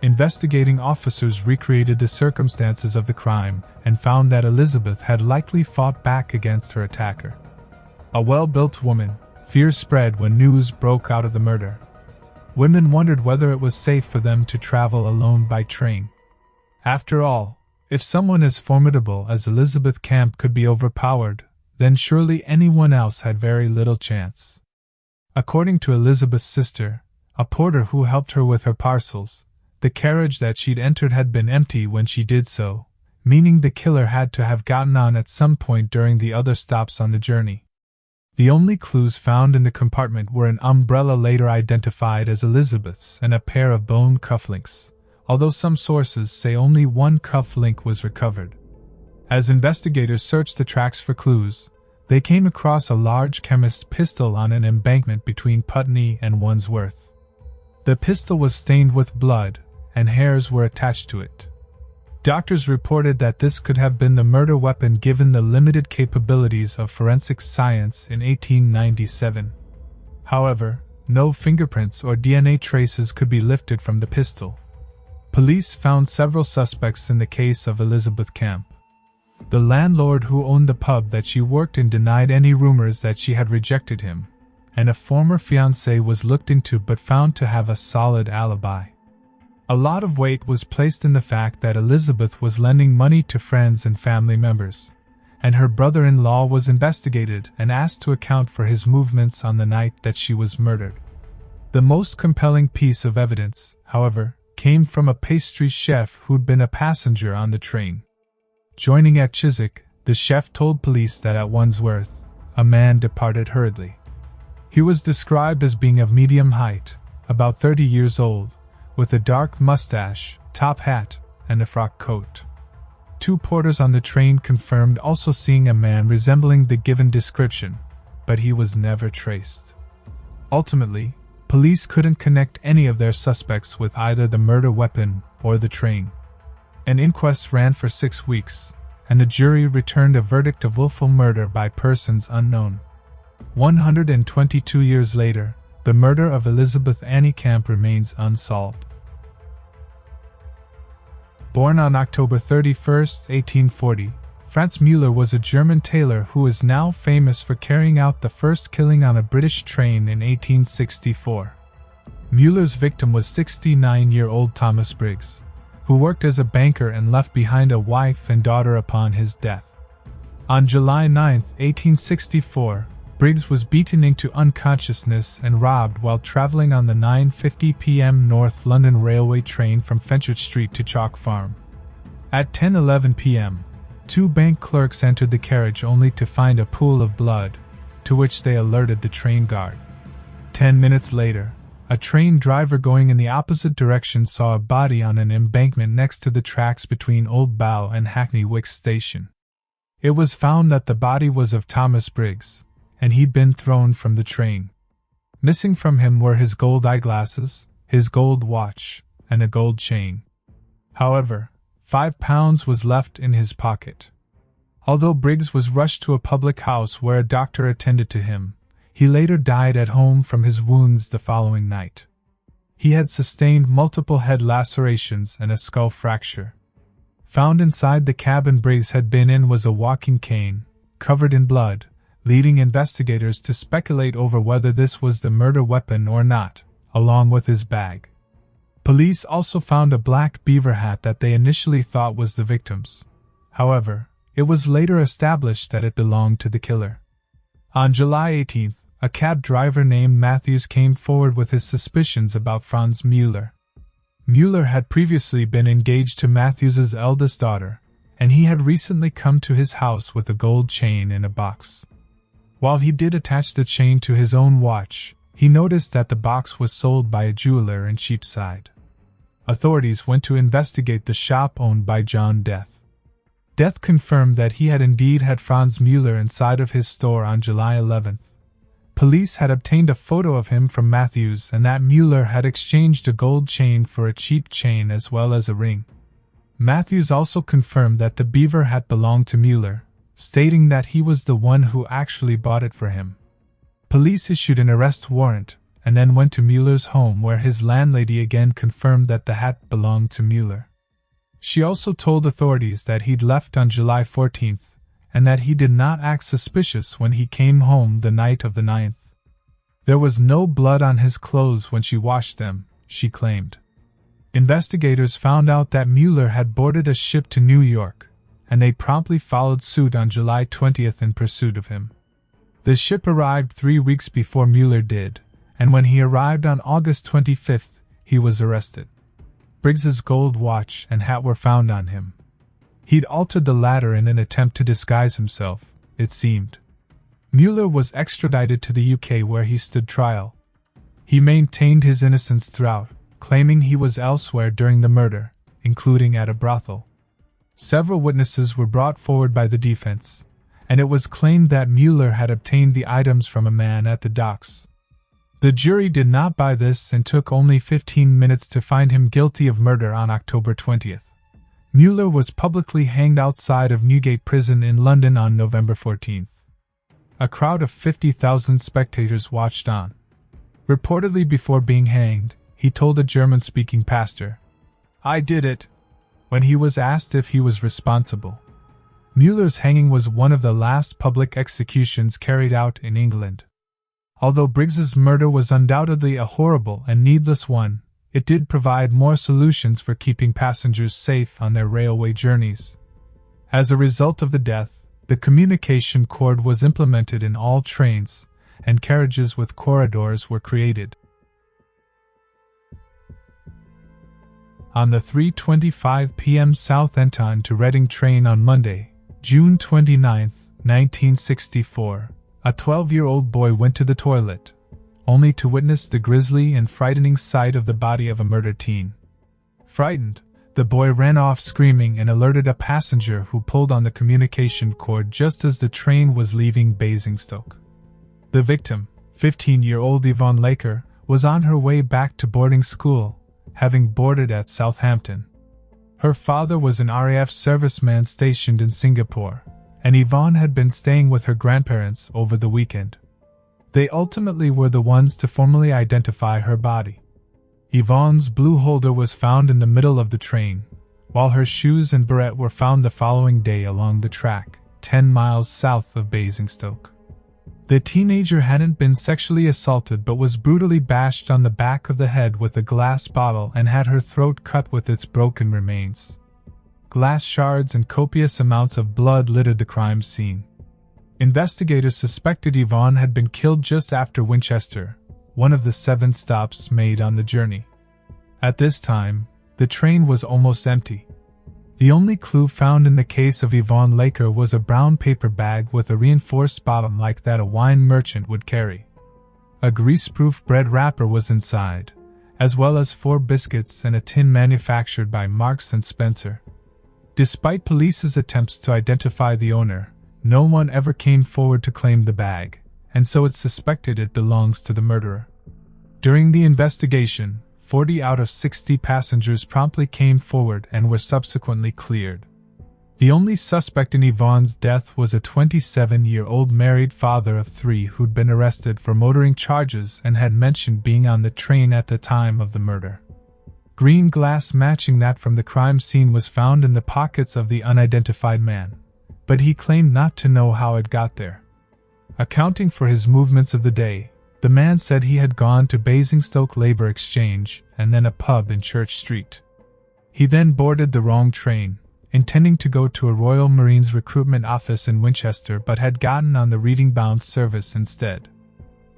Investigating officers recreated the circumstances of the crime and found that Elizabeth had likely fought back against her attacker. A well-built woman, fear spread when news broke out of the murder. Women wondered whether it was safe for them to travel alone by train. After all, if someone as formidable as Elizabeth Camp could be overpowered, then surely anyone else had very little chance. According to Elizabeth's sister, a porter who helped her with her parcels, the carriage that she'd entered had been empty when she did so, meaning the killer had to have gotten on at some point during the other stops on the journey. The only clues found in the compartment were an umbrella later identified as Elizabeth's and a pair of bone cufflinks, although some sources say only one cuff link was recovered. As investigators searched the tracks for clues, they came across a large chemist's pistol on an embankment between Putney and Wandsworth. The pistol was stained with blood, and hairs were attached to it. Doctors reported that this could have been the murder weapon given the limited capabilities of forensic science in 1897. However, no fingerprints or DNA traces could be lifted from the pistol. Police found several suspects in the case of Elizabeth Camp. The landlord who owned the pub that she worked in denied any rumors that she had rejected him, and a former fiancé was looked into but found to have a solid alibi. A lot of weight was placed in the fact that Elizabeth was lending money to friends and family members, and her brother-in-law was investigated and asked to account for his movements on the night that she was murdered. The most compelling piece of evidence, however, came from a pastry chef who'd been a passenger on the train. Joining at Chiswick, the chef told police that at Wandsworth, a man departed hurriedly. He was described as being of medium height, about 30 years old, with a dark mustache, top hat, and a frock coat. Two porters on the train confirmed also seeing a man resembling the given description, but he was never traced. Ultimately, police couldn't connect any of their suspects with either the murder weapon or the train. An inquest ran for 6 weeks, and the jury returned a verdict of willful murder by persons unknown. 122 years later, the murder of Elizabeth Annie Camp remains unsolved. Born on October 31, 1840, Franz Müller was a German tailor who is now famous for carrying out the first killing on a British train in 1864. Müller's victim was 69-year-old Thomas Briggs, who worked as a banker and left behind a wife and daughter upon his death. On July 9, 1864, Briggs was beaten into unconsciousness and robbed while traveling on the 9:50 p.m. North London Railway train from Fenchurch Street to Chalk Farm. At 10:11 p.m., 2 bank clerks entered the carriage only to find a pool of blood, to which they alerted the train guard. 10 minutes later, a train driver going in the opposite direction saw a body on an embankment next to the tracks between Old Bow and Hackney Wick Station. It was found that the body was of Thomas Briggs, and he'd been thrown from the train. Missing from him were his gold eyeglasses, his gold watch, and a gold chain. However, £5 was left in his pocket. Although Briggs was rushed to a public house where a doctor attended to him, he later died at home from his wounds the following night. He had sustained multiple head lacerations and a skull fracture. Found inside the cabin Briggs had been in was a walking cane, covered in blood, leading investigators to speculate over whether this was the murder weapon or not, along with his bag. Police also found a black beaver hat that they initially thought was the victim's. However, it was later established that it belonged to the killer. On July 18th, a cab driver named Matthews came forward with his suspicions about Franz Müller. Müller had previously been engaged to Matthews's eldest daughter, and he had recently come to his house with a gold chain in a box. While he did attach the chain to his own watch, he noticed that the box was sold by a jeweler in Cheapside. Authorities went to investigate the shop owned by John Death. Death confirmed that he had indeed had Franz Müller inside of his store on July 11th. Police had obtained a photo of him from Matthews and that Müller had exchanged a gold chain for a cheap chain as well as a ring. Matthews also confirmed that the beaver hat belonged to Müller, stating that he was the one who actually bought it for him. Police issued an arrest warrant and then went to Müller's home where his landlady again confirmed that the hat belonged to Müller. She also told authorities that he'd left on July 14th and that he did not act suspicious when he came home the night of the 9th. There was no blood on his clothes when she washed them, she claimed. Investigators found out that Müller had boarded a ship to New York, and they promptly followed suit on July 20th in pursuit of him. The ship arrived 3 weeks before Müller did, and when he arrived on August 25th, he was arrested. Briggs's gold watch and hat were found on him. He'd altered the latter in an attempt to disguise himself, it seemed. Müller was extradited to the UK where he stood trial. He maintained his innocence throughout, claiming he was elsewhere during the murder, including at a brothel. Several witnesses were brought forward by the defense, and it was claimed that Müller had obtained the items from a man at the docks. The jury did not buy this and took only 15 minutes to find him guilty of murder on October 20th. Müller was publicly hanged outside of Newgate Prison in London on November 14th. A crowd of 50,000 spectators watched on. Reportedly before being hanged, he told a German-speaking pastor, "I did it," when he was asked if he was responsible. Müller's hanging was one of the last public executions carried out in England. Although Briggs's murder was undoubtedly a horrible and needless one, it did provide more solutions for keeping passengers safe on their railway journeys. As a result of the death, the communication cord was implemented in all trains, and carriages with corridors were created. On the 3:25 p.m. Southampton to Reading train on Monday, June 29, 1964, a 12-year-old boy went to the toilet, only to witness the grisly and frightening sight of the body of a murdered teen. Frightened, the boy ran off screaming and alerted a passenger who pulled on the communication cord just as the train was leaving Basingstoke. The victim, 15-year-old Yvonne Laker, was on her way back to boarding school, having boarded at Southampton. Her father was an RAF serviceman stationed in Singapore, and Yvonne had been staying with her grandparents over the weekend. They ultimately were the ones to formally identify her body. Yvonne's blue holder was found in the middle of the train, while her shoes and beret were found the following day along the track, 10 miles south of Basingstoke. The teenager hadn't been sexually assaulted but was brutally bashed on the back of the head with a glass bottle and had her throat cut with its broken remains. Glass shards and copious amounts of blood littered the crime scene. Investigators suspected Yvonne had been killed just after Winchester, one of the 7 stops made on the journey. At this time, the train was almost empty. The only clue found in the case of Yvonne Laker was a brown paper bag with a reinforced bottom like that a wine merchant would carry. A greaseproof bread wrapper was inside, as well as 4 biscuits and a tin manufactured by Marks & Spencer. Despite police's attempts to identify the owner, no one ever came forward to claim the bag, and so it's suspected it belongs to the murderer. During the investigation, 40 out of 60 passengers promptly came forward and were subsequently cleared. The only suspect in Yvonne's death was a 27-year-old married father of 3 who'd been arrested for motoring charges and had mentioned being on the train at the time of the murder. Green glass matching that from the crime scene was found in the pockets of the unidentified man, but he claimed not to know how it got there. Accounting for his movements of the day, the man said he had gone to Basingstoke Labour Exchange and then a pub in Church Street. He then boarded the wrong train, intending to go to a Royal Marines recruitment office in Winchester but had gotten on the Reading-bound service instead.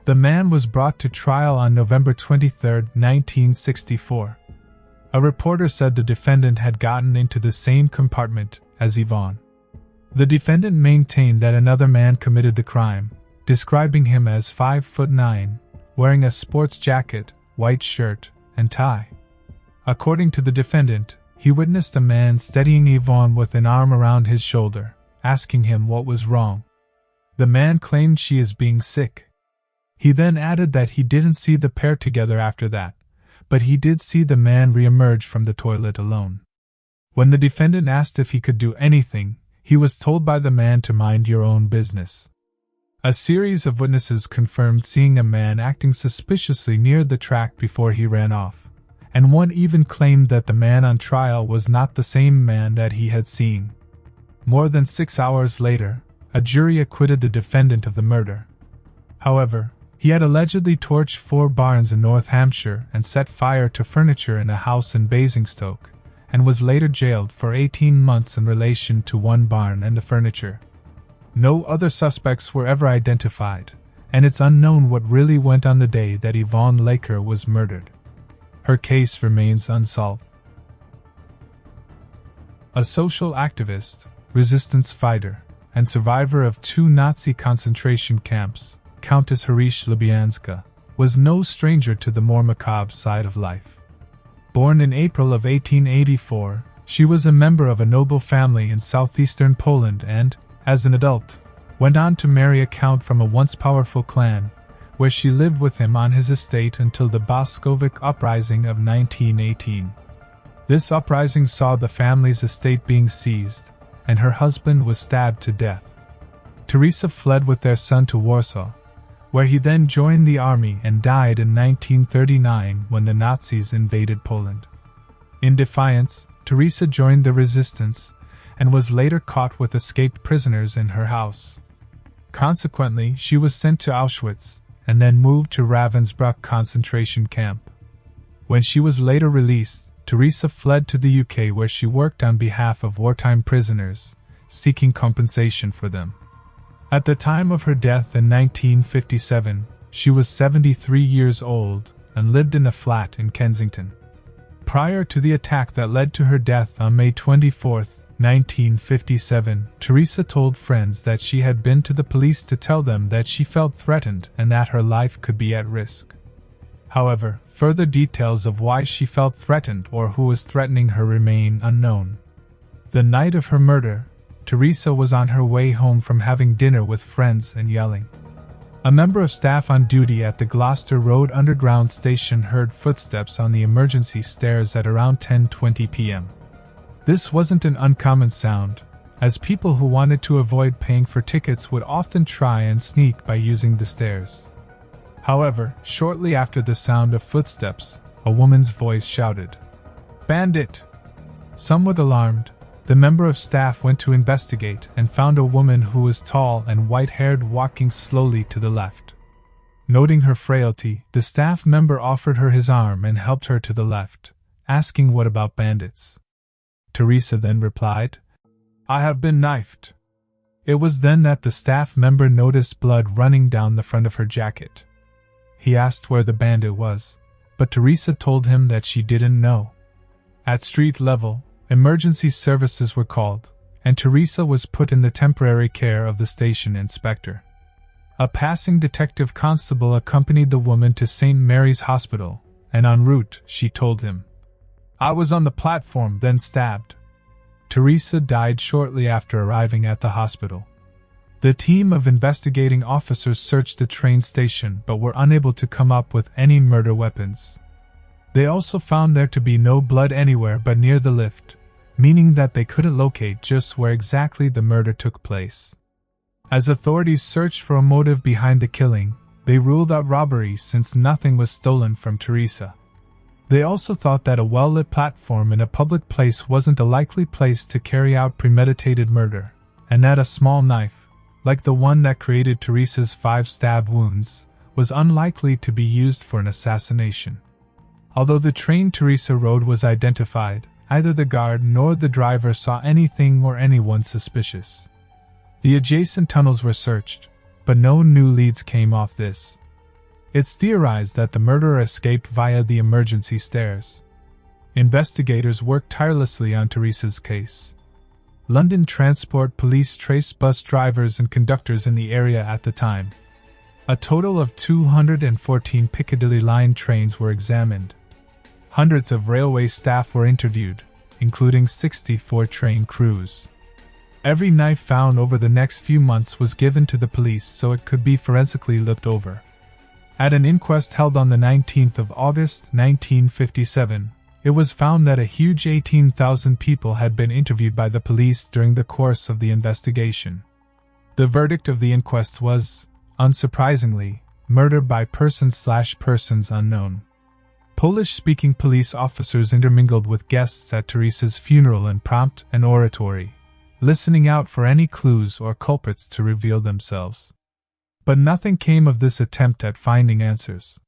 The man was brought to trial on November 23, 1964. A reporter said the defendant had gotten into the same compartment as Yvonne. The defendant maintained that another man committed the crime, describing him as 5'9", wearing a sports jacket, white shirt, and tie. According to the defendant, he witnessed a man steadying Yvonne with an arm around his shoulder, asking him what was wrong. The man claimed she is being sick. He then added that he didn't see the pair together after that, but he did see the man re-emerge from the toilet alone. When the defendant asked if he could do anything, he was told by the man to mind your own business. A series of witnesses confirmed seeing a man acting suspiciously near the track before he ran off, and one even claimed that the man on trial was not the same man that he had seen. More than 6 hours later, a jury acquitted the defendant of the murder. However, he had allegedly torched 4 barns in North Hampshire and set fire to furniture in a house in Basingstoke, and was later jailed for 18 months in relation to 1 barn and the furniture. No other suspects were ever identified, and it's unknown what really went on the day that Yvonne Laker was murdered. Her case remains unsolved. A social activist, resistance fighter, and survivor of 2 Nazi concentration camps, Countess Harish Lubyanska, was no stranger to the more macabre side of life. Born in April of 1884, she was a member of a noble family in southeastern Poland and, as an adult, went on to marry a count from a once powerful clan, where she lived with him on his estate until the Bolshevik uprising of 1918. This uprising saw the family's estate being seized, and her husband was stabbed to death. Teresa fled with their son to Warsaw, where he then joined the army and died in 1939 when the Nazis invaded Poland. In defiance, Teresa joined the resistance and was later caught with escaped prisoners in her house. Consequently, she was sent to Auschwitz and then moved to Ravensbrück concentration camp. When she was later released, Teresa fled to the UK where she worked on behalf of wartime prisoners, seeking compensation for them. At the time of her death in 1957, she was 73 years old and lived in a flat in Kensington. Prior to the attack that led to her death on May 24, 1957, Teresa told friends that she had been to the police to tell them that she felt threatened and that her life could be at risk. However, further details of why she felt threatened or who was threatening her remain unknown. The night of her murder, Teresa was on her way home from having dinner with friends and yelling. A member of staff on duty at the Gloucester Road Underground station heard footsteps on the emergency stairs at around 10:20 p.m. This wasn't an uncommon sound, as people who wanted to avoid paying for tickets would often try and sneak by using the stairs. However, shortly after the sound of footsteps, a woman's voice shouted, "Bandit!" Somewhat alarmed, the member of staff went to investigate and found a woman who was tall and white-haired walking slowly to the left. Noting her frailty, the staff member offered her his arm and helped her to the left, asking what about bandits. Teresa then replied, "I have been knifed." It was then that the staff member noticed blood running down the front of her jacket. He asked where the bandit was, but Teresa told him that she didn't know. At street level, emergency services were called, and Teresa was put in the temporary care of the station inspector. A passing detective constable accompanied the woman to St. Mary's Hospital, and en route she told him, "I was on the platform, then stabbed." Teresa died shortly after arriving at the hospital. The team of investigating officers searched the train station but were unable to come up with any murder weapons. They also found there to be no blood anywhere but near the lift, meaning that they couldn't locate just where exactly the murder took place. As authorities searched for a motive behind the killing, they ruled out robbery since nothing was stolen from Teresa. They also thought that a well-lit platform in a public place wasn't a likely place to carry out premeditated murder, and that a small knife, like the one that created Teresa's 5 stab wounds, was unlikely to be used for an assassination. Although the train Teresa rode was identified, neither the guard nor the driver saw anything or anyone suspicious. The adjacent tunnels were searched, but no new leads came off this. It's theorized that the murderer escaped via the emergency stairs. Investigators worked tirelessly on Teresa's case. London Transport Police traced bus drivers and conductors in the area at the time. A total of 214 Piccadilly Line trains were examined. Hundreds of railway staff were interviewed, including 64 train crews. Every knife found over the next few months was given to the police so it could be forensically looked over. At an inquest held on the 19th of August, 1957, it was found that a huge 18,000 people had been interviewed by the police during the course of the investigation. The verdict of the inquest was, unsurprisingly, murder by persons unknown. Polish-speaking police officers intermingled with guests at Teresa's funeral in prompt and oratory, listening out for any clues or culprits to reveal themselves. But nothing came of this attempt at finding answers.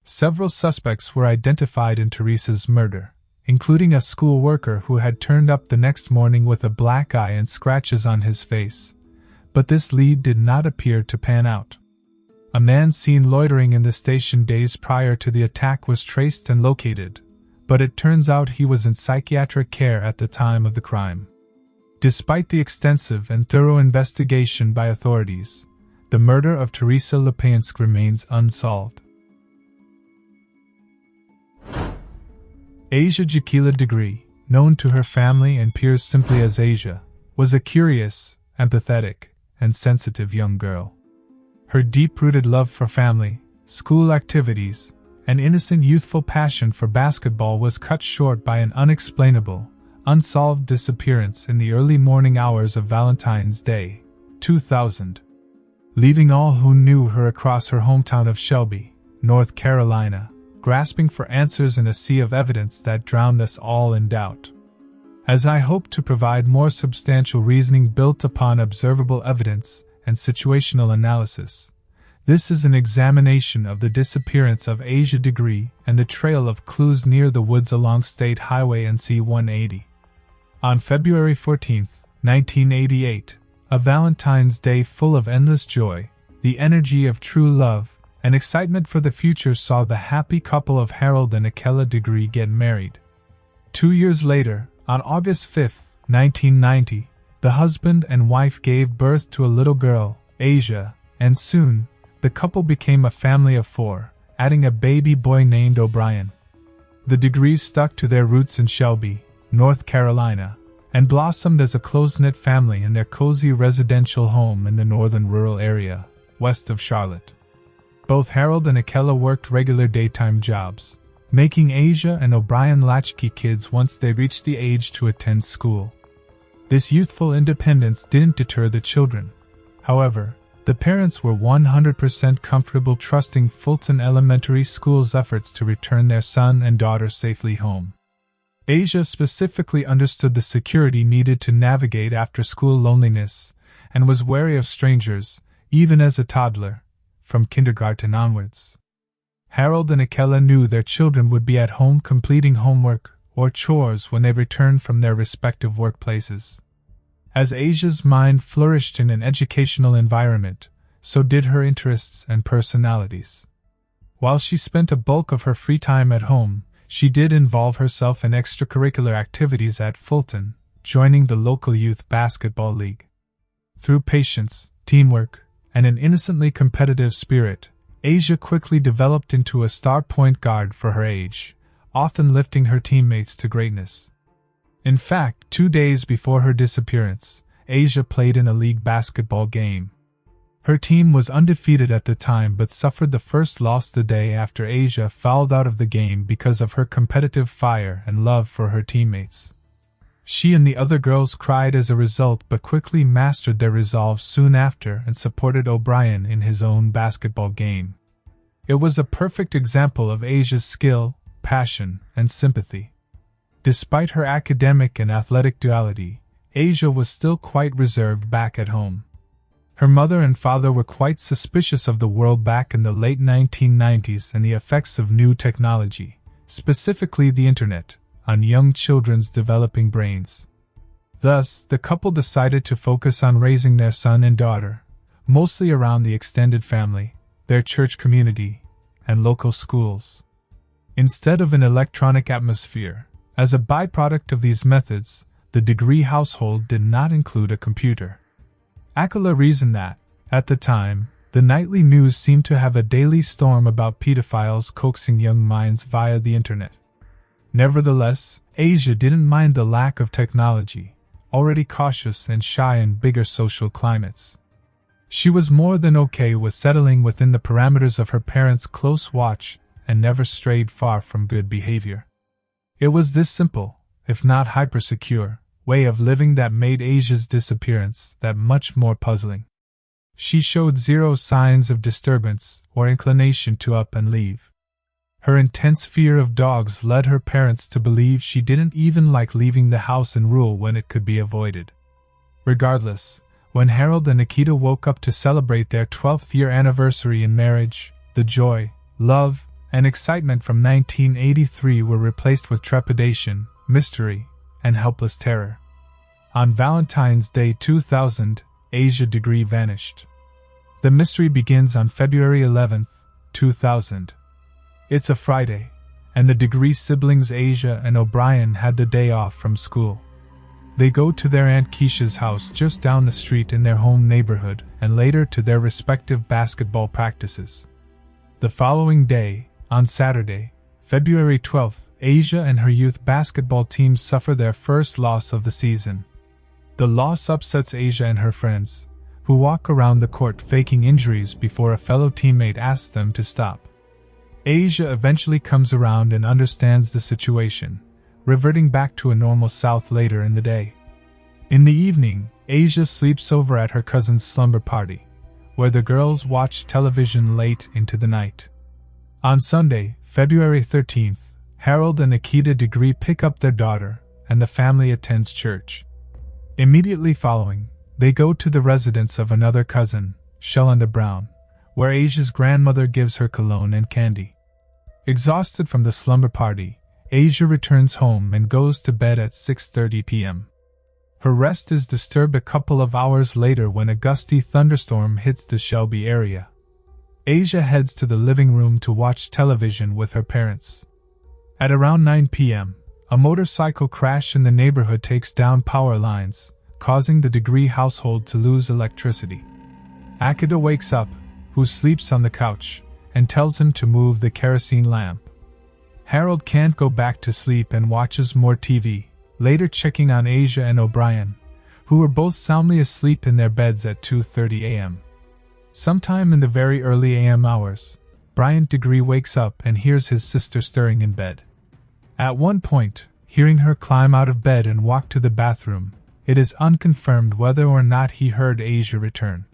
Several suspects were identified in Teresa's murder, including a school worker who had turned up the next morning with a black eye and scratches on his face, but this lead did not appear to pan out. A man seen loitering in the station days prior to the attack was traced and located, but it turns out he was in psychiatric care at the time of the crime. Despite the extensive and thorough investigation by authorities, the murder of Teresa Lepiansk remains unsolved. Asia Jakila Degree, known to her family and peers simply as Asia, was a curious, empathetic, and sensitive young girl. Her deep-rooted love for family, school activities, and innocent youthful passion for basketball was cut short by an unexplainable, unsolved disappearance in the early morning hours of Valentine's Day, 2000. Leaving all who knew her across her hometown of Shelby, North Carolina, grasping for answers in a sea of evidence that drowned us all in doubt. As I hope to provide more substantial reasoning built upon observable evidence and situational analysis, this is an examination of the disappearance of Asia Degree and the trail of clues near the woods along State Highway NC-180. On February 14, 1988, a Valentine's Day full of endless joy, the energy of true love, and excitement for the future saw the happy couple of Harold and Akela Degree get married. 2 years later, on August 5, 1990, the husband and wife gave birth to a little girl, Asia, and soon, the couple became a family of 4, adding a baby boy named O'Brien. The Degrees stuck to their roots in Shelby, North Carolina, and blossomed as a close-knit family in their cozy residential home in the northern rural area, west of Charlotte. Both Harold and Akela worked regular daytime jobs, making Asia and O'Brien latchkey kids once they reached the age to attend school. This youthful independence didn't deter the children. However, the parents were 100% comfortable trusting Fulton Elementary School's efforts to return their son and daughter safely home. Asia specifically understood the security needed to navigate after-school loneliness and was wary of strangers, even as a toddler, from kindergarten onwards. Harold and Akela knew their children would be at home completing homework or chores when they returned from their respective workplaces. As Asia's mind flourished in an educational environment, so did her interests and personalities. While she spent a bulk of her free time at home, she did involve herself in extracurricular activities at Fulton, joining the local youth basketball league. Through patience, teamwork, and an innocently competitive spirit, Asia quickly developed into a star point guard for her age, often lifting her teammates to greatness. In fact, 2 days before her disappearance, Asia played in a league basketball game. Her team was undefeated at the time but suffered the first loss the day after Asia fouled out of the game because of her competitive fire and love for her teammates. She and the other girls cried as a result but quickly mastered their resolve soon after and supported O'Brien in his own basketball game. It was a perfect example of Asia's skill, passion, and sympathy. Despite her academic and athletic duality, Asia was still quite reserved back at home. Her mother and father were quite suspicious of the world back in the late 1990s and the effects of new technology, specifically the internet, on young children's developing brains. Thus, the couple decided to focus on raising their son and daughter, mostly around the extended family, their church community, and local schools. Instead of an electronic atmosphere, as a byproduct of these methods, the Degree household did not include a computer. Akila reasoned that, at the time, the nightly news seemed to have a daily storm about pedophiles coaxing young minds via the internet. Nevertheless, Asia didn't mind the lack of technology, already cautious and shy in bigger social climates. She was more than okay with settling within the parameters of her parents' close watch and never strayed far from good behavior. It was this simple, if not hyper-secure, way of living that made Asia's disappearance that much more puzzling. She showed zero signs of disturbance or inclination to up and leave. Her intense fear of dogs led her parents to believe she didn't even like leaving the house in rule when it could be avoided. Regardless, when Harold and Nikita woke up to celebrate their 12th year anniversary in marriage, the joy, love, and excitement from 1983 were replaced with trepidation, mystery, and helpless terror. On Valentine's Day 2000, Asia Degree vanished. The mystery begins on February 11, 2000. It's a Friday, and the Degree siblings Asia and O'Brien had the day off from school. They go to their Aunt Keisha's house just down the street in their home neighborhood and later to their respective basketball practices. The following day, on Saturday, February 12th, Asia and her youth basketball team suffer their first loss of the season. The loss upsets Asia and her friends, who walk around the court faking injuries before a fellow teammate asks them to stop. Asia eventually comes around and understands the situation, reverting back to a normal self later in the day. In the evening, Asia sleeps over at her cousin's slumber party, where the girls watch television late into the night. On Sunday, February 13th, Harold and Nikita Degree pick up their daughter, and the family attends church. Immediately following, they go to the residence of another cousin, Shelanda Brown, where Asia's grandmother gives her cologne and candy. Exhausted from the slumber party, Asia returns home and goes to bed at 6:30 p.m. Her rest is disturbed a couple of hours later when a gusty thunderstorm hits the Shelby area. Asia heads to the living room to watch television with her parents. At around 9 p.m., a motorcycle crash in the neighborhood takes down power lines, causing the Degree household to lose electricity. Akida wakes up, who sleeps on the couch, and tells him to move the kerosene lamp. Harold can't go back to sleep and watches more TV, later checking on Asia and O'Brien, who were both soundly asleep in their beds at 2:30 a.m. Sometime in the very early a.m. hours, Bryant Degree wakes up and hears his sister stirring in bed. At one point, hearing her climb out of bed and walk to the bathroom, it is unconfirmed whether or not he heard Asia return.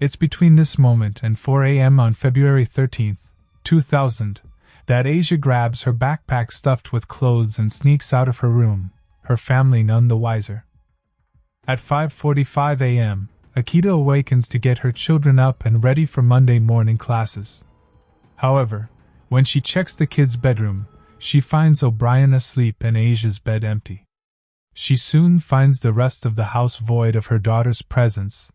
It's between this moment and 4 a.m. on February 13th, 2000, that Asia grabs her backpack stuffed with clothes and sneaks out of her room, her family none the wiser. At 5:45 a.m., Akita awakens to get her children up and ready for Monday morning classes. However, when she checks the kids' bedroom, she finds O'Brien asleep and Asia's bed empty. She soon finds the rest of the house void of her daughter's presence,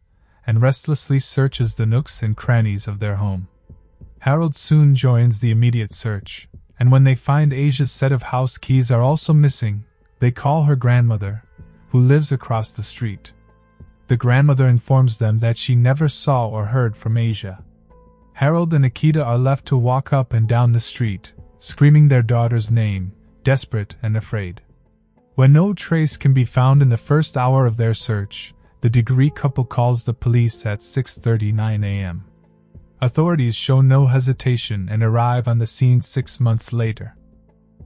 and restlessly searches the nooks and crannies of their home. Harold soon joins the immediate search, and when they find Asia's set of house keys are also missing, they call her grandmother, who lives across the street. The grandmother informs them that she never saw or heard from Asia. Harold and Akita are left to walk up and down the street, screaming their daughter's name, desperate and afraid. When no trace can be found in the first hour of their search, the Degree couple calls the police at 6:39 a.m. Authorities show no hesitation and arrive on the scene 6 months later.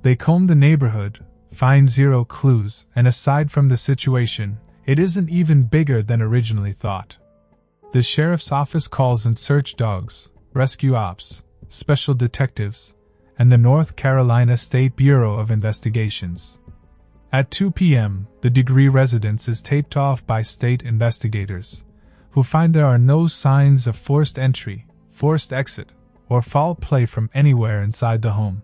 They comb the neighborhood, find zero clues, and aside from the situation, it isn't even bigger than originally thought. The sheriff's office calls in search dogs, rescue ops, special detectives, and the North Carolina State Bureau of Investigations. At 2 p.m., the Degree residence is taped off by state investigators, who find there are no signs of forced entry, forced exit, or foul play from anywhere inside the home.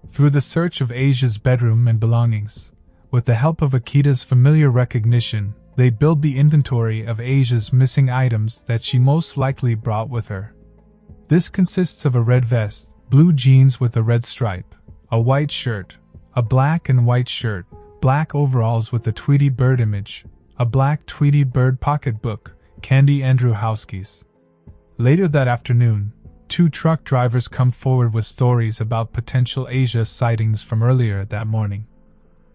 Through the search of Asia's bedroom and belongings, with the help of Akita's familiar recognition, they build the inventory of Asia's missing items that she most likely brought with her. This consists of a red vest, blue jeans with a red stripe, a white shirt, a black and white shirt, black overalls with a Tweety bird image, a black Tweety bird pocketbook, Candy Andrzejowski's. Later that afternoon, 2 truck drivers come forward with stories about potential Asia sightings from earlier that morning.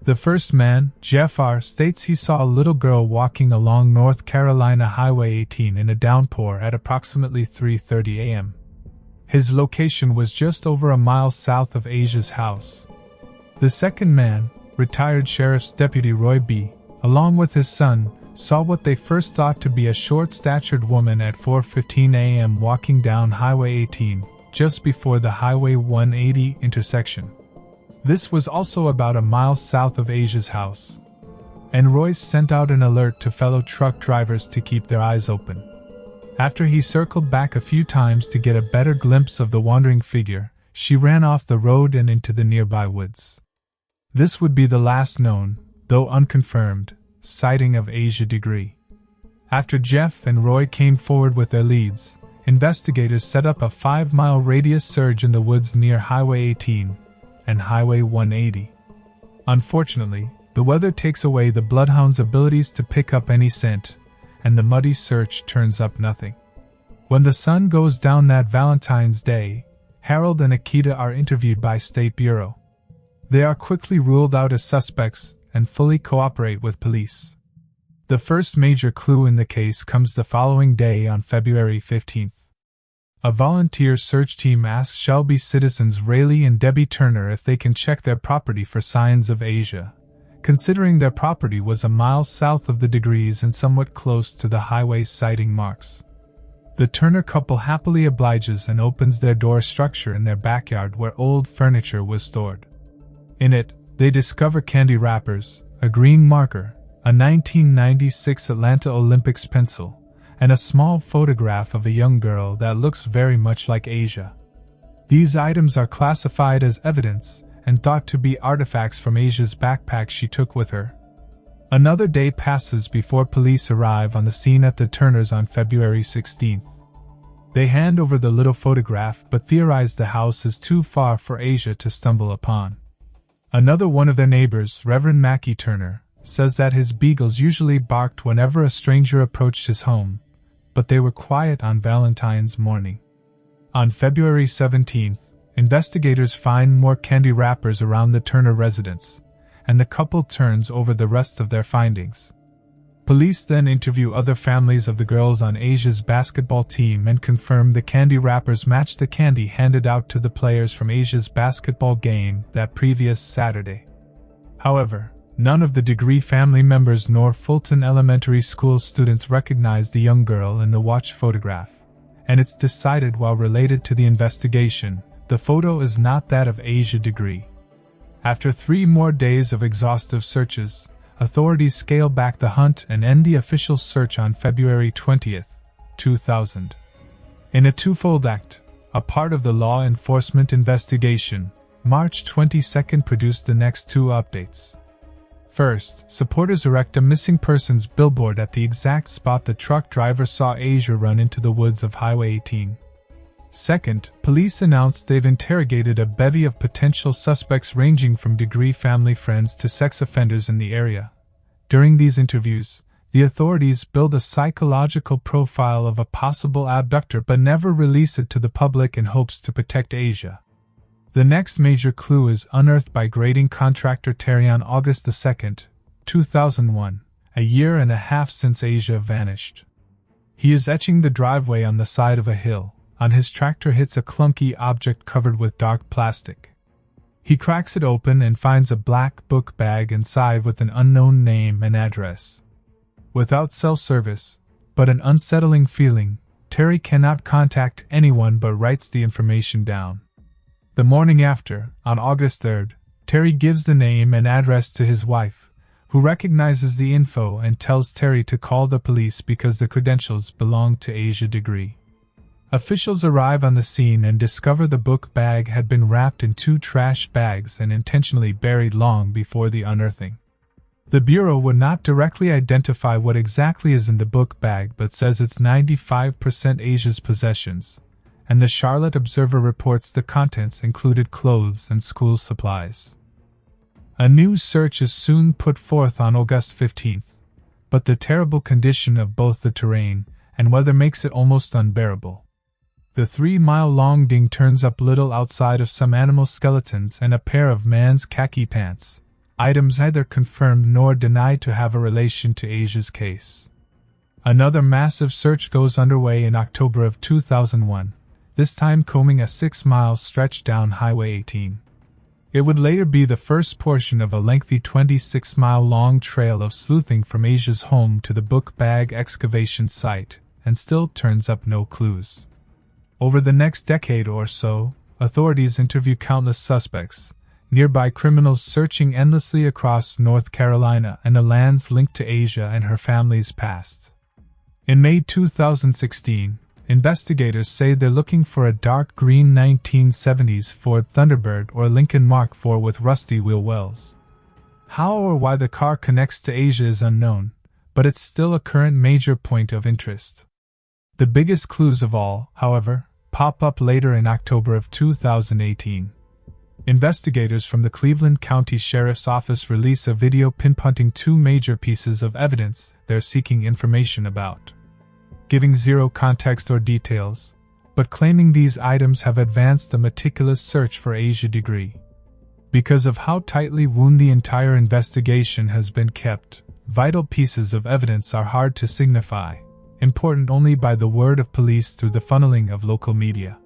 The first man, Jeff R., states he saw a little girl walking along North Carolina Highway 18 in a downpour at approximately 3:30 a.m. His location was just over a mile south of Asia's house. The second man, retired Sheriff's Deputy Roy B., along with his son, saw what they first thought to be a short-statured woman at 4:15 a.m. walking down Highway 18, just before the Highway 180 intersection. This was also about a mile south of Asia's house. And Royce sent out an alert to fellow truck drivers to keep their eyes open. After he circled back a few times to get a better glimpse of the wandering figure, she ran off the road and into the nearby woods. This would be the last known, though unconfirmed, sighting of Asia Degree. After Jeff and Roy came forward with their leads, investigators set up a 5-mile radius search in the woods near Highway 18 and Highway 180. Unfortunately, the weather takes away the bloodhound's abilities to pick up any scent, and the muddy search turns up nothing. When the sun goes down that Valentine's Day, Harold and Akita are interviewed by State Bureau. They are quickly ruled out as suspects and fully cooperate with police. The first major clue in the case comes the following day on February 15th. A volunteer search team asks Shelby citizens Rayleigh and Debbie Turner if they can check their property for signs of Asia, considering their property was a mile south of the Degrees and somewhat close to the highway's sighting marks. The Turner couple happily obliges and opens their door structure in their backyard where old furniture was stored. In it, they discover candy wrappers, a green marker, a 1996 Atlanta Olympics pencil, and a small photograph of a young girl that looks very much like Asia. These items are classified as evidence and thought to be artifacts from Asia's backpack she took with her. Another day passes before police arrive on the scene at the Turners on February 16th. They hand over the little photograph but theorize the house is too far for Asia to stumble upon. Another one of their neighbors, Reverend Mackie Turner, says that his beagles usually barked whenever a stranger approached his home, but they were quiet on Valentine's morning. On February 17th, investigators find more candy wrappers around the Turner residence, and the couple turns over the rest of their findings. Police then interview other families of the girls on Asia's basketball team and confirm the candy wrappers match the candy handed out to the players from Asia's basketball game that previous Saturday. However, none of the Degree family members nor Fulton Elementary School students recognize the young girl in the watch photograph, and it's decided while related to the investigation, the photo is not that of Asia Degree. After 3 more days of exhaustive searches, authorities scale back the hunt and end the official search on February 20, 2000. In a twofold act, a part of the law enforcement investigation, March 22 produced the next 2 updates. First, supporters erect a missing persons billboard at the exact spot the truck driver saw Asia run into the woods of Highway 18. Second, police announced they've interrogated a bevy of potential suspects ranging from Degree family friends to sex offenders in the area. During these interviews, the authorities build a psychological profile of a possible abductor but never release it to the public in hopes to protect Asia. The next major clue is unearthed by grading contractor Terry on August 2, 2001, a year and a half since Asia vanished. He is etching the driveway on the side of a hill. On his tractor hits a clunky object covered with dark plastic. He cracks it open and finds a black book bag inside with an unknown name and address. Without cell service, but an unsettling feeling, Terry cannot contact anyone but writes the information down. The morning after, on August 3rd, Terry gives the name and address to his wife, who recognizes the info and tells Terry to call the police because the credentials belong to Asia Degree. Officials arrive on the scene and discover the book bag had been wrapped in 2 trash bags and intentionally buried long before the unearthing. The Bureau would not directly identify what exactly is in the book bag but says it's 95% Asia's possessions, and the Charlotte Observer reports the contents included clothes and school supplies. A new search is soon put forth on August 15th, but the terrible condition of both the terrain and weather makes it almost unbearable. The 3-mile-long ding turns up little outside of some animal skeletons and a pair of man's khaki pants, items neither confirmed nor denied to have a relation to Asia's case. Another massive search goes underway in October of 2001, this time combing a 6-mile stretch down Highway 18. It would later be the first portion of a lengthy 26-mile-long trail of sleuthing from Asia's home to the book bag excavation site, and still turns up no clues. Over the next decade or so, authorities interview countless suspects, nearby criminals searching endlessly across North Carolina and the lands linked to Asia and her family's past. In May 2016, investigators say they're looking for a dark green 1970s Ford Thunderbird or Lincoln Mark IV with rusty wheel wells. How or why the car connects to Asia is unknown, but it's still a current major point of interest. The biggest clues of all, however, pop up later in October of 2018. Investigators from the Cleveland County Sheriff's Office release a video pinpointing 2 major pieces of evidence they're seeking information about, giving zero context or details, but claiming these items have advanced a meticulous search for Asia degree. Because of how tightly wound the entire investigation has been kept, vital pieces of evidence are hard to signify, important only by the word of police through the funneling of local media.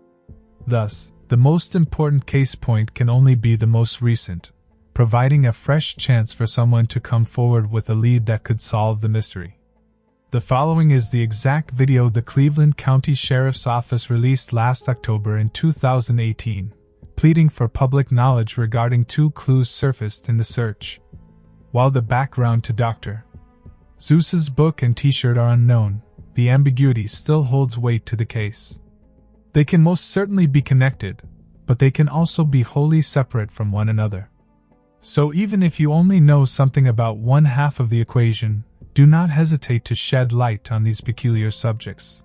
Thus, the most important case point can only be the most recent, providing a fresh chance for someone to come forward with a lead that could solve the mystery. The following is the exact video the Cleveland County Sheriff's Office released last October in 2018, pleading for public knowledge regarding 2 clues surfaced in the search. While the background to Dr. Seuss's book and t-shirt are unknown, the ambiguity still holds weight to the case. They can most certainly be connected, but they can also be wholly separate from one another. So even if you only know something about one half of the equation, do not hesitate to shed light on these peculiar subjects.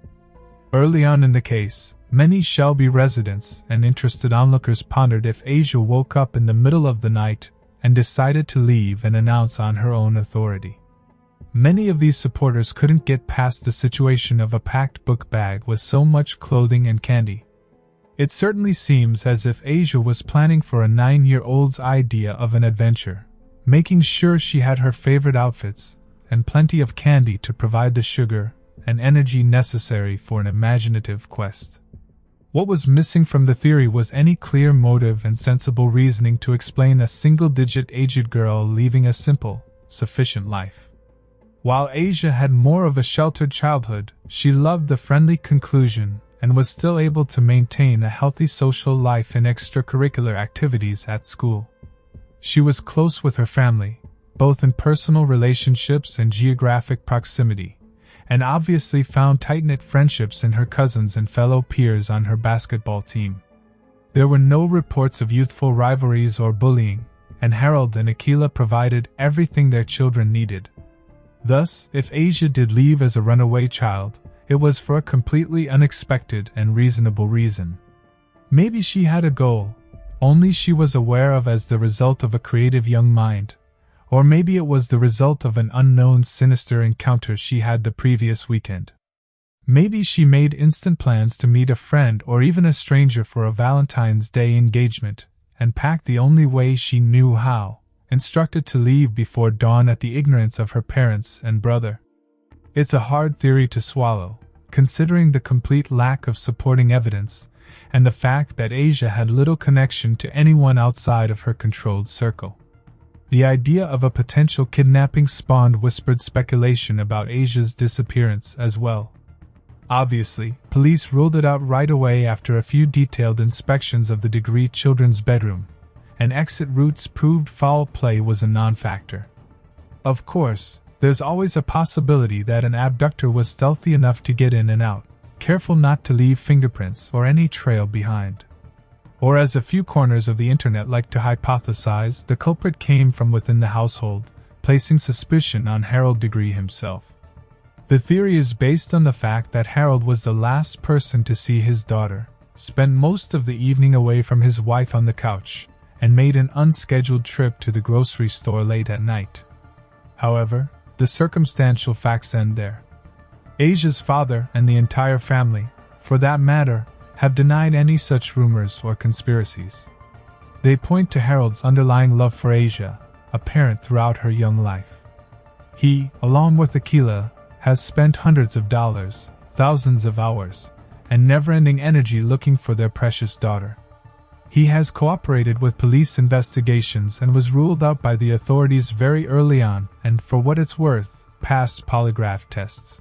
Early on in the case, many Shelby residents and interested onlookers pondered if Asia woke up in the middle of the night and decided to leave and announce on her own authority. Many of these supporters couldn't get past the situation of a packed book bag with so much clothing and candy. It certainly seems as if Asia was planning for a 9-year-old's idea of an adventure, making sure she had her favorite outfits and plenty of candy to provide the sugar and energy necessary for an imaginative quest. What was missing from the theory was any clear motive and sensible reasoning to explain a single-digit aged girl leaving a simple, sufficient life. While Asia had more of a sheltered childhood, she loved the friendly conclusion and was still able to maintain a healthy social life and extracurricular activities at school. She was close with her family, both in personal relationships and geographic proximity, and obviously found tight-knit friendships in her cousins and fellow peers on her basketball team. There were no reports of youthful rivalries or bullying, and Harold and Akila provided everything their children needed. Thus, if Asia did leave as a runaway child, it was for a completely unexpected and reasonable reason. Maybe she had a goal, only she was aware of as the result of a creative young mind, or maybe it was the result of an unknown sinister encounter she had the previous weekend. Maybe she made instant plans to meet a friend or even a stranger for a Valentine's Day engagement, and packed the only way she knew how, instructed to leave before dawn at the ignorance of her parents and brother. It's a hard theory to swallow, considering the complete lack of supporting evidence, and the fact that Asia had little connection to anyone outside of her controlled circle. The idea of a potential kidnapping spawned whispered speculation about Asia's disappearance as well. Obviously, police ruled it out right away after a few detailed inspections of the Degree children's bedroom, and exit routes proved foul play was a non-factor. Of course, there's always a possibility that an abductor was stealthy enough to get in and out, careful not to leave fingerprints or any trail behind. Or as a few corners of the internet like to hypothesize, the culprit came from within the household, placing suspicion on Harold Degree himself. The theory is based on the fact that Harold was the last person to see his daughter, spent most of the evening away from his wife on the couch, and made an unscheduled trip to the grocery store late at night. However, the circumstantial facts end there. Asia's father and the entire family, for that matter, have denied any such rumors or conspiracies. They point to Harold's underlying love for Asia, apparent throughout her young life. He, along with Akila, has spent hundreds of dollars, thousands of hours, and never-ending energy looking for their precious daughter. He has cooperated with police investigations and was ruled out by the authorities very early on and, for what it's worth, passed polygraph tests.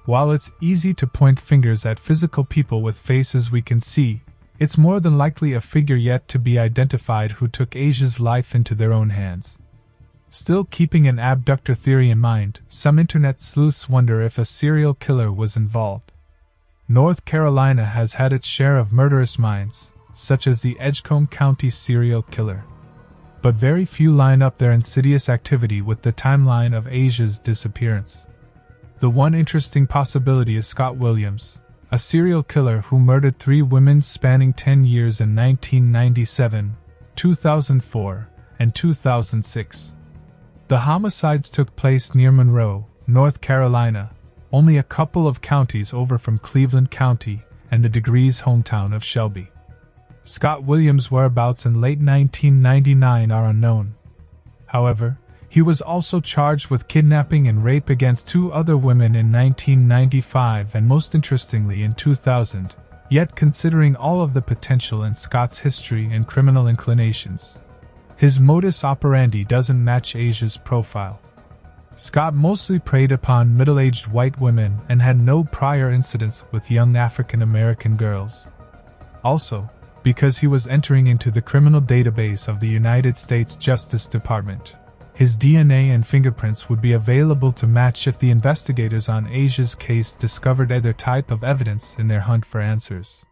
While it's easy to point fingers at physical people with faces we can see, it's more than likely a figure yet to be identified who took Asia's life into their own hands. Still keeping an abductor theory in mind, some internet sleuths wonder if a serial killer was involved. North Carolina has had its share of murderous minds, such as the Edgecombe County serial killer. But very few line up their insidious activity with the timeline of Asia's disappearance. The one interesting possibility is Scott Williams, a serial killer who murdered 3 women spanning 10 years in 1997, 2004, and 2006. The homicides took place near Monroe, North Carolina, only a couple of counties over from Cleveland County and the Degrees' hometown of Shelby. Scott Williams' whereabouts in late 1999 are unknown. However, he was also charged with kidnapping and rape against 2 other women in 1995 and most interestingly in 2000, yet considering all of the potential in Scott's history and criminal inclinations, his modus operandi doesn't match Asia's profile. Scott mostly preyed upon middle-aged white women and had no prior incidents with young African American girls. Also, because he was entering into the criminal database of the United States Justice Department, his DNA and fingerprints would be available to match if the investigators on Asia's case discovered either type of evidence in their hunt for answers.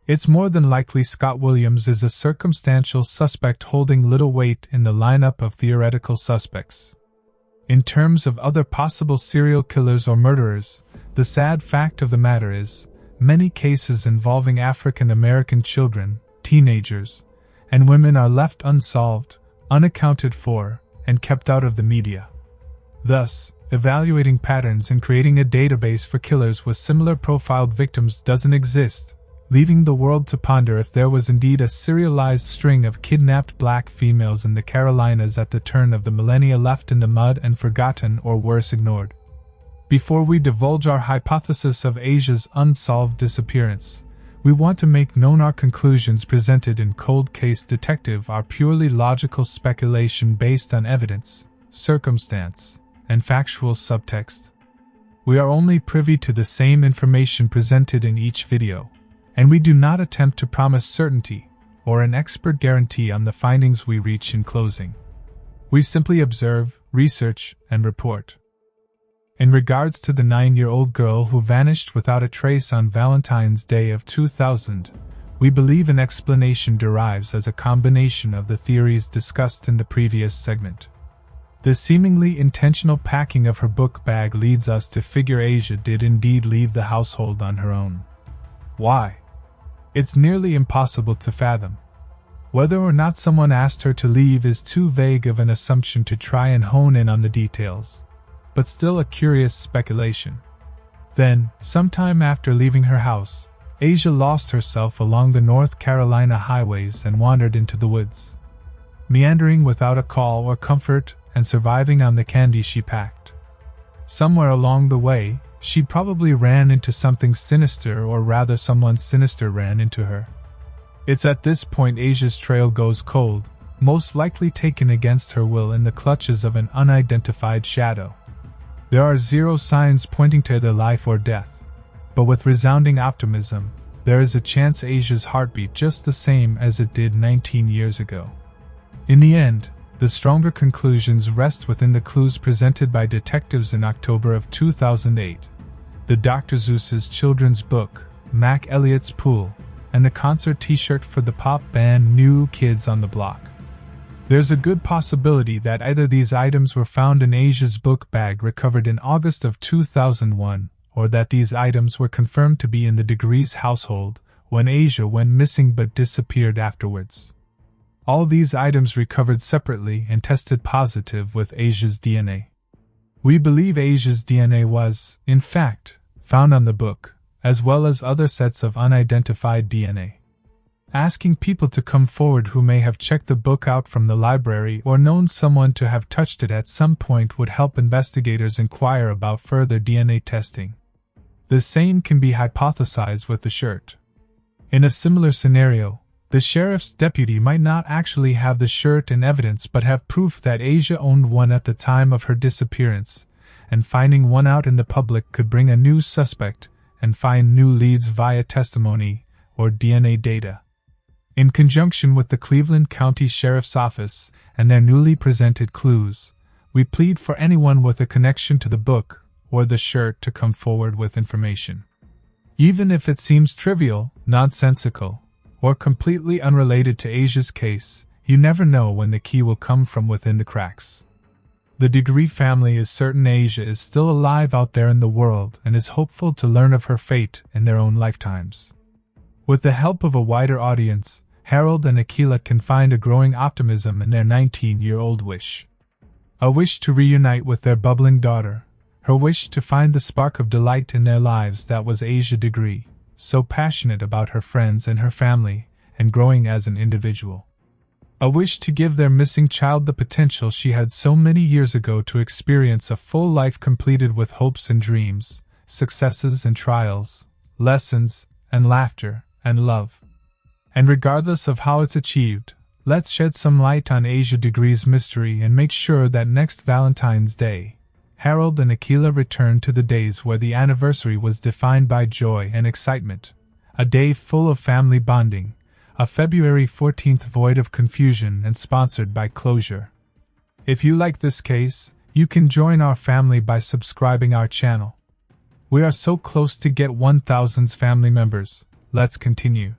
It's more than likely Scott Williams is a circumstantial suspect holding little weight in the lineup of theoretical suspects. In terms of other possible serial killers or murderers, the sad fact of the matter is, many cases involving African American children, teenagers, and women are left unsolved, unaccounted for, and kept out of the media. Thus, evaluating patterns and creating a database for killers with similar profiled victims doesn't exist, leaving the world to ponder if there was indeed a serialized string of kidnapped black females in the Carolinas at the turn of the millennia left in the mud and forgotten or worse ignored. Before we divulge our hypothesis of Asia's unsolved disappearance, we want to make known our conclusions presented in Cold Case Detective are purely logical speculation based on evidence, circumstance, and factual subtext. We are only privy to the same information presented in each video, and we do not attempt to promise certainty or an expert guarantee on the findings we reach in closing. We simply observe, research, and report. In regards to the 9-year-old girl who vanished without a trace on Valentine's Day of 2000, we believe an explanation derives as a combination of the theories discussed in the previous segment. The seemingly intentional packing of her book bag leads us to figure Asia did indeed leave the household on her own. Why? It's nearly impossible to fathom. Whether or not someone asked her to leave is too vague of an assumption to try and hone in on the details, but still a curious speculation. Then, sometime after leaving her house, Asia lost herself along the North Carolina highways and wandered into the woods, meandering without a call or comfort and surviving on the candy she packed. Somewhere along the way, she probably ran into something sinister, or rather someone sinister ran into her. It's at this point Asia's trail goes cold, most likely taken against her will in the clutches of an unidentified shadow. There are 0 signs pointing to either life or death, but with resounding optimism, there is a chance Asia's heartbeat just the same as it did 19 years ago. In the end, the stronger conclusions rest within the clues presented by detectives in October of 2008, the Dr. Seuss's children's book, Mac Elliott's Pool, and the concert t-shirt for the pop band New Kids on the Block. There's a good possibility that either these items were found in Asia's book bag recovered in August of 2001, or that these items were confirmed to be in the Degrees household when Asia went missing but disappeared afterwards. All these items recovered separately and tested positive with Asia's DNA. We believe Asia's DNA was, in fact, found on the book, as well as other sets of unidentified DNA. Asking people to come forward who may have checked the book out from the library or known someone to have touched it at some point would help investigators inquire about further DNA testing. The same can be hypothesized with the shirt. In a similar scenario, the sheriff's deputy might not actually have the shirt in evidence but have proof that Asia owned one at the time of her disappearance, and finding one out in the public could bring a new suspect and find new leads via testimony or DNA data. In conjunction with the Cleveland County Sheriff's Office and their newly presented clues, we plead for anyone with a connection to the book or the shirt to come forward with information. Even if it seems trivial, nonsensical, or completely unrelated to Asia's case, you never know when the key will come from within the cracks. The Degree family is certain Asia is still alive out there in the world and is hopeful to learn of her fate in their own lifetimes. With the help of a wider audience, Harold and Akila can find a growing optimism in their 19-year-old wish. A wish to reunite with their bubbling daughter, her wish to find the spark of delight in their lives that was Asia Degree, so passionate about her friends and her family, and growing as an individual. A wish to give their missing child the potential she had so many years ago to experience a full life completed with hopes and dreams, successes and trials, lessons and laughter and love. And regardless of how it's achieved, let's shed some light on Asia Degree's mystery and make sure that next Valentine's Day, Harold and Akila return to the days where the anniversary was defined by joy and excitement, a day full of family bonding, a February 14th void of confusion and sponsored by closure. If you like this case, you can join our family by subscribing our channel. We are so close to get 1,000 family members. Let's continue.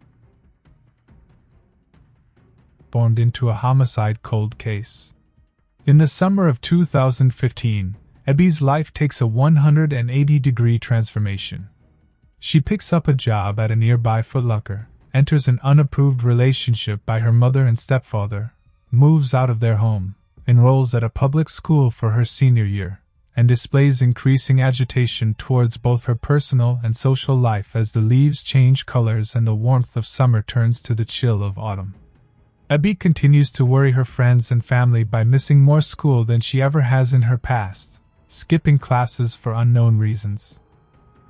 Formed into a homicide cold case. In the summer of 2015, Abby's life takes a 180-degree transformation. She picks up a job at a nearby Foot Locker, enters an unapproved relationship by her mother and stepfather, moves out of their home, enrolls at a public school for her senior year, and displays increasing agitation towards both her personal and social life as the leaves change colors and the warmth of summer turns to the chill of autumn. Abby continues to worry her friends and family by missing more school than she ever has in her past, skipping classes for unknown reasons.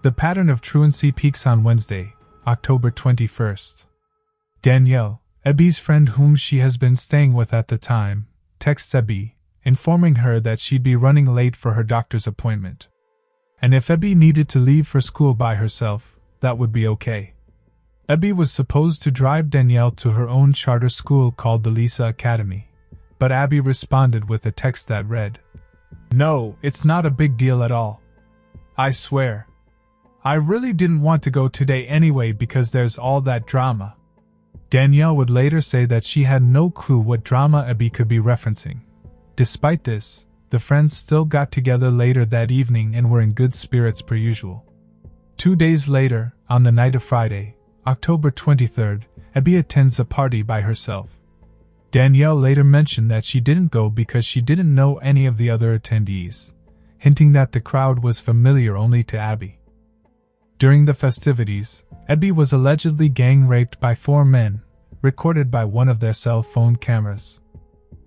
The pattern of truancy peaks on Wednesday, October 21st. Danielle, Abby's friend whom she has been staying with at the time, texts Abby, informing her that she'd be running late for her doctor's appointment. And if Abby needed to leave for school by herself, that would be okay. Abby was supposed to drive Danielle to her own charter school called the Lisa Academy, but Abby responded with a text that read, "No, it's not a big deal at all. I swear. I really didn't want to go today anyway because there's all that drama." Danielle would later say that she had no clue what drama Abby could be referencing. Despite this, the friends still got together later that evening and were in good spirits per usual. 2 days later, on the night of Friday, October 23rd, Abby attends a party by herself. Danielle later mentioned that she didn't go because she didn't know any of the other attendees, hinting that the crowd was familiar only to Abby. During the festivities, Abby was allegedly gang-raped by 4 men, recorded by one of their cell phone cameras.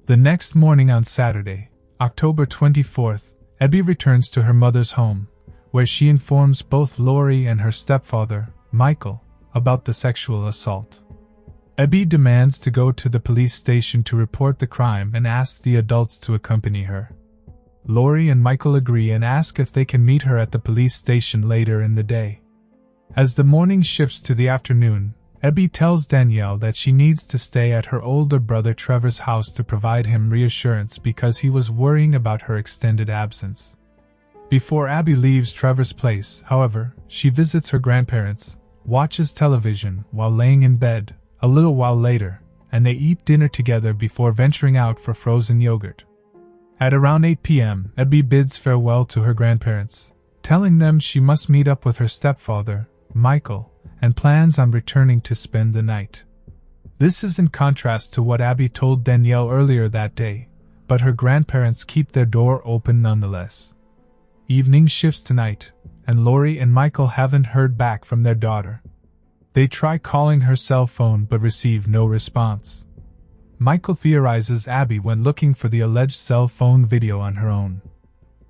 The next morning on Saturday, October 24th, Abby returns to her mother's home, where she informs both Lori and her stepfather, Michael, about the sexual assault. Abby demands to go to the police station to report the crime and asks the adults to accompany her. Lori and Michael agree and ask if they can meet her at the police station later in the day. As the morning shifts to the afternoon, Abby tells Danielle that she needs to stay at her older brother Trevor's house to provide him reassurance because he was worrying about her extended absence. Before Abby leaves Trevor's place, however, she visits her grandparents, watches television while laying in bed, a little while later, and they eat dinner together before venturing out for frozen yogurt. At around 8 p.m., Abby bids farewell to her grandparents, telling them she must meet up with her stepfather, Michael, and plans on returning to spend the night. This is in contrast to what Abby told Danielle earlier that day, but her grandparents keep their door open nonetheless. Evening shifts tonight, and Lori and Michael haven't heard back from their daughter. They try calling her cell phone but receive no response. Michael theorizes Abby went looking for the alleged cell phone video on her own.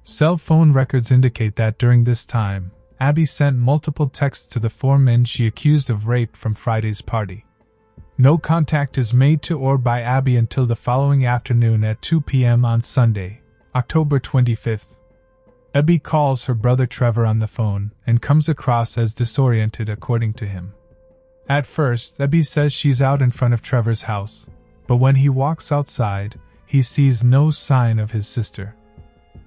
Cell phone records indicate that during this time, Abby sent multiple texts to the 4 men she accused of rape from Friday's party. No contact is made to or by Abby until the following afternoon at 2 p.m. on Sunday, October 25th. Abby calls her brother Trevor on the phone and comes across as disoriented according to him. At first, Abby says she's out in front of Trevor's house, but when he walks outside, he sees no sign of his sister.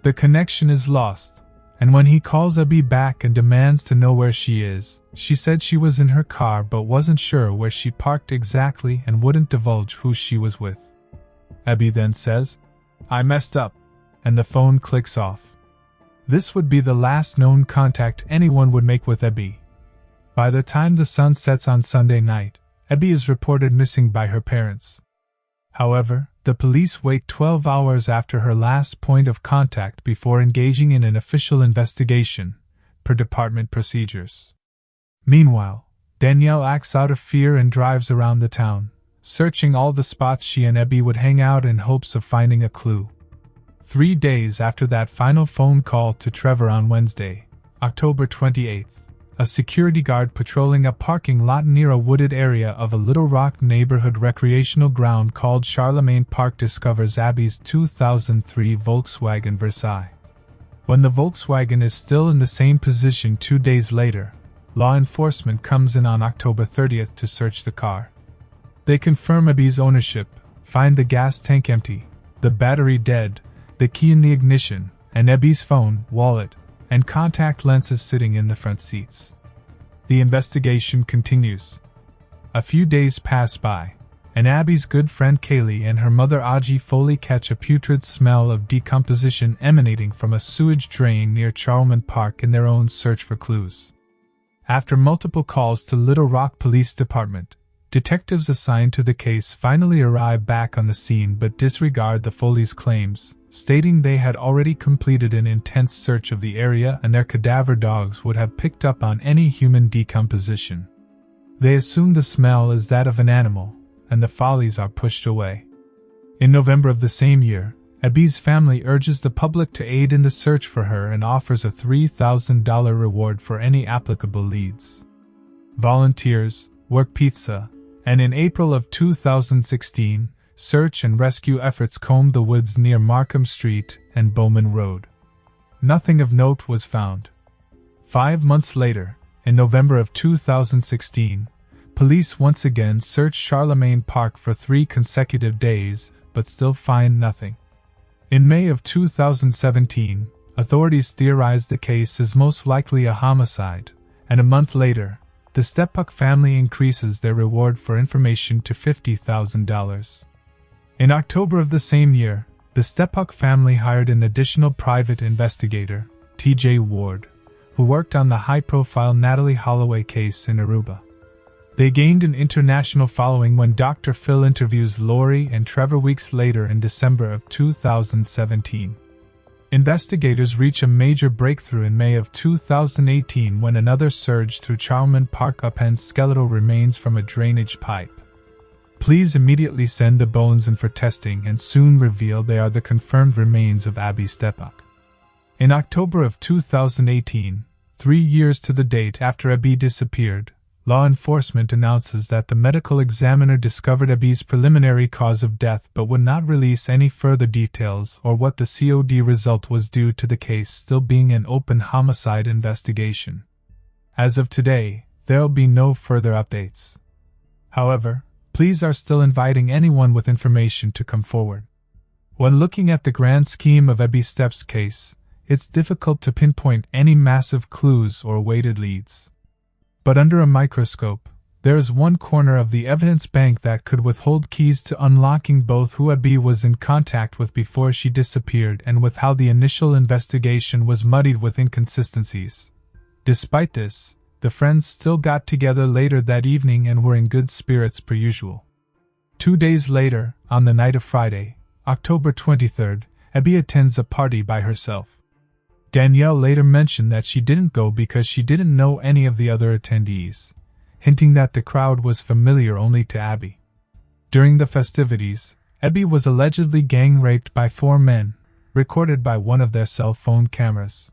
The connection is lost, and when he calls Abby back and demands to know where she is, she said she was in her car but wasn't sure where she parked exactly and wouldn't divulge who she was with. Abby then says, "I messed up," and the phone clicks off. This would be the last known contact anyone would make with Abby. By the time the sun sets on Sunday night, Abby is reported missing by her parents. However, the police wait 12 hours after her last point of contact before engaging in an official investigation, per department procedures. Meanwhile, Danielle acts out of fear and drives around the town, searching all the spots she and Abby would hang out in hopes of finding a clue. 3 days after that final phone call to Trevor on Wednesday, October 28th, a security guard patrolling a parking lot near a wooded area of a Little Rock neighborhood recreational ground called Charlemagne Park discovers Abby's 2003 Volkswagen Versailles. When the Volkswagen is still in the same position 2 days later, law enforcement comes in on October 30th to search the car. They confirm Abby's ownership, find the gas tank empty, the battery dead, the key in the ignition, and Abby's phone, wallet, and contact lenses sitting in the front seats. The investigation continues. A few days pass by, and Abby's good friend Kaylee and her mother Audrey Foley catch a putrid smell of decomposition emanating from a sewage drain near Charlemagne Park in their own search for clues. After multiple calls to Little Rock Police Department, detectives assigned to the case finally arrive back on the scene but disregard the Foley's claims, stating they had already completed an intense search of the area and their cadaver dogs would have picked up on any human decomposition. They assume the smell is that of an animal, and the Foleys are pushed away. In November of the same year, Abby's family urges the public to aid in the search for her and offers a $3,000 reward for any applicable leads. Volunteers, work pizza, and in April of 2016, search and rescue efforts combed the woods near Markham Street and Bowman Road. Nothing of note was found. 5 months later, in November of 2016, police once again searched Charlemagne Park for 3 consecutive days, but still find nothing. In May of 2017, authorities theorized the case is most likely a homicide, and a month later, the Stepuck family increases their reward for information to $50,000. In October of the same year, the Stepuck family hired an additional private investigator, T.J. Ward, who worked on the high-profile Natalie Holloway case in Aruba. They gained an international following when Dr. Phil interviews Lori and Trevor weeks later in December of 2017. Investigators reach a major breakthrough in May of 2018 when another surge through Charlemagne Park upends skeletal remains from a drainage pipe. Police immediately send the bones in for testing and soon reveal they are the confirmed remains of Abby Stepuck. In October of 2018, 3 years to the date after Abby disappeared, law enforcement announces that the medical examiner discovered Abby's preliminary cause of death but would not release any further details or what the COD result was due to the case still being an open homicide investigation. As of today, there will be no further updates. However, police are still inviting anyone with information to come forward. When looking at the grand scheme of Abby Stepp's case, it's difficult to pinpoint any massive clues or weighted leads. But under a microscope, there is one corner of the evidence bank that could withhold keys to unlocking both who Abby was in contact with before she disappeared and with how the initial investigation was muddied with inconsistencies. Despite this, the friends still got together later that evening and were in good spirits per usual. 2 days later, on the night of Friday, October 23rd, Abby attends a party by herself. Danielle later mentioned that she didn't go because she didn't know any of the other attendees, hinting that the crowd was familiar only to Abby. During the festivities, Abby was allegedly gang-raped by 4 men, recorded by one of their cell phone cameras.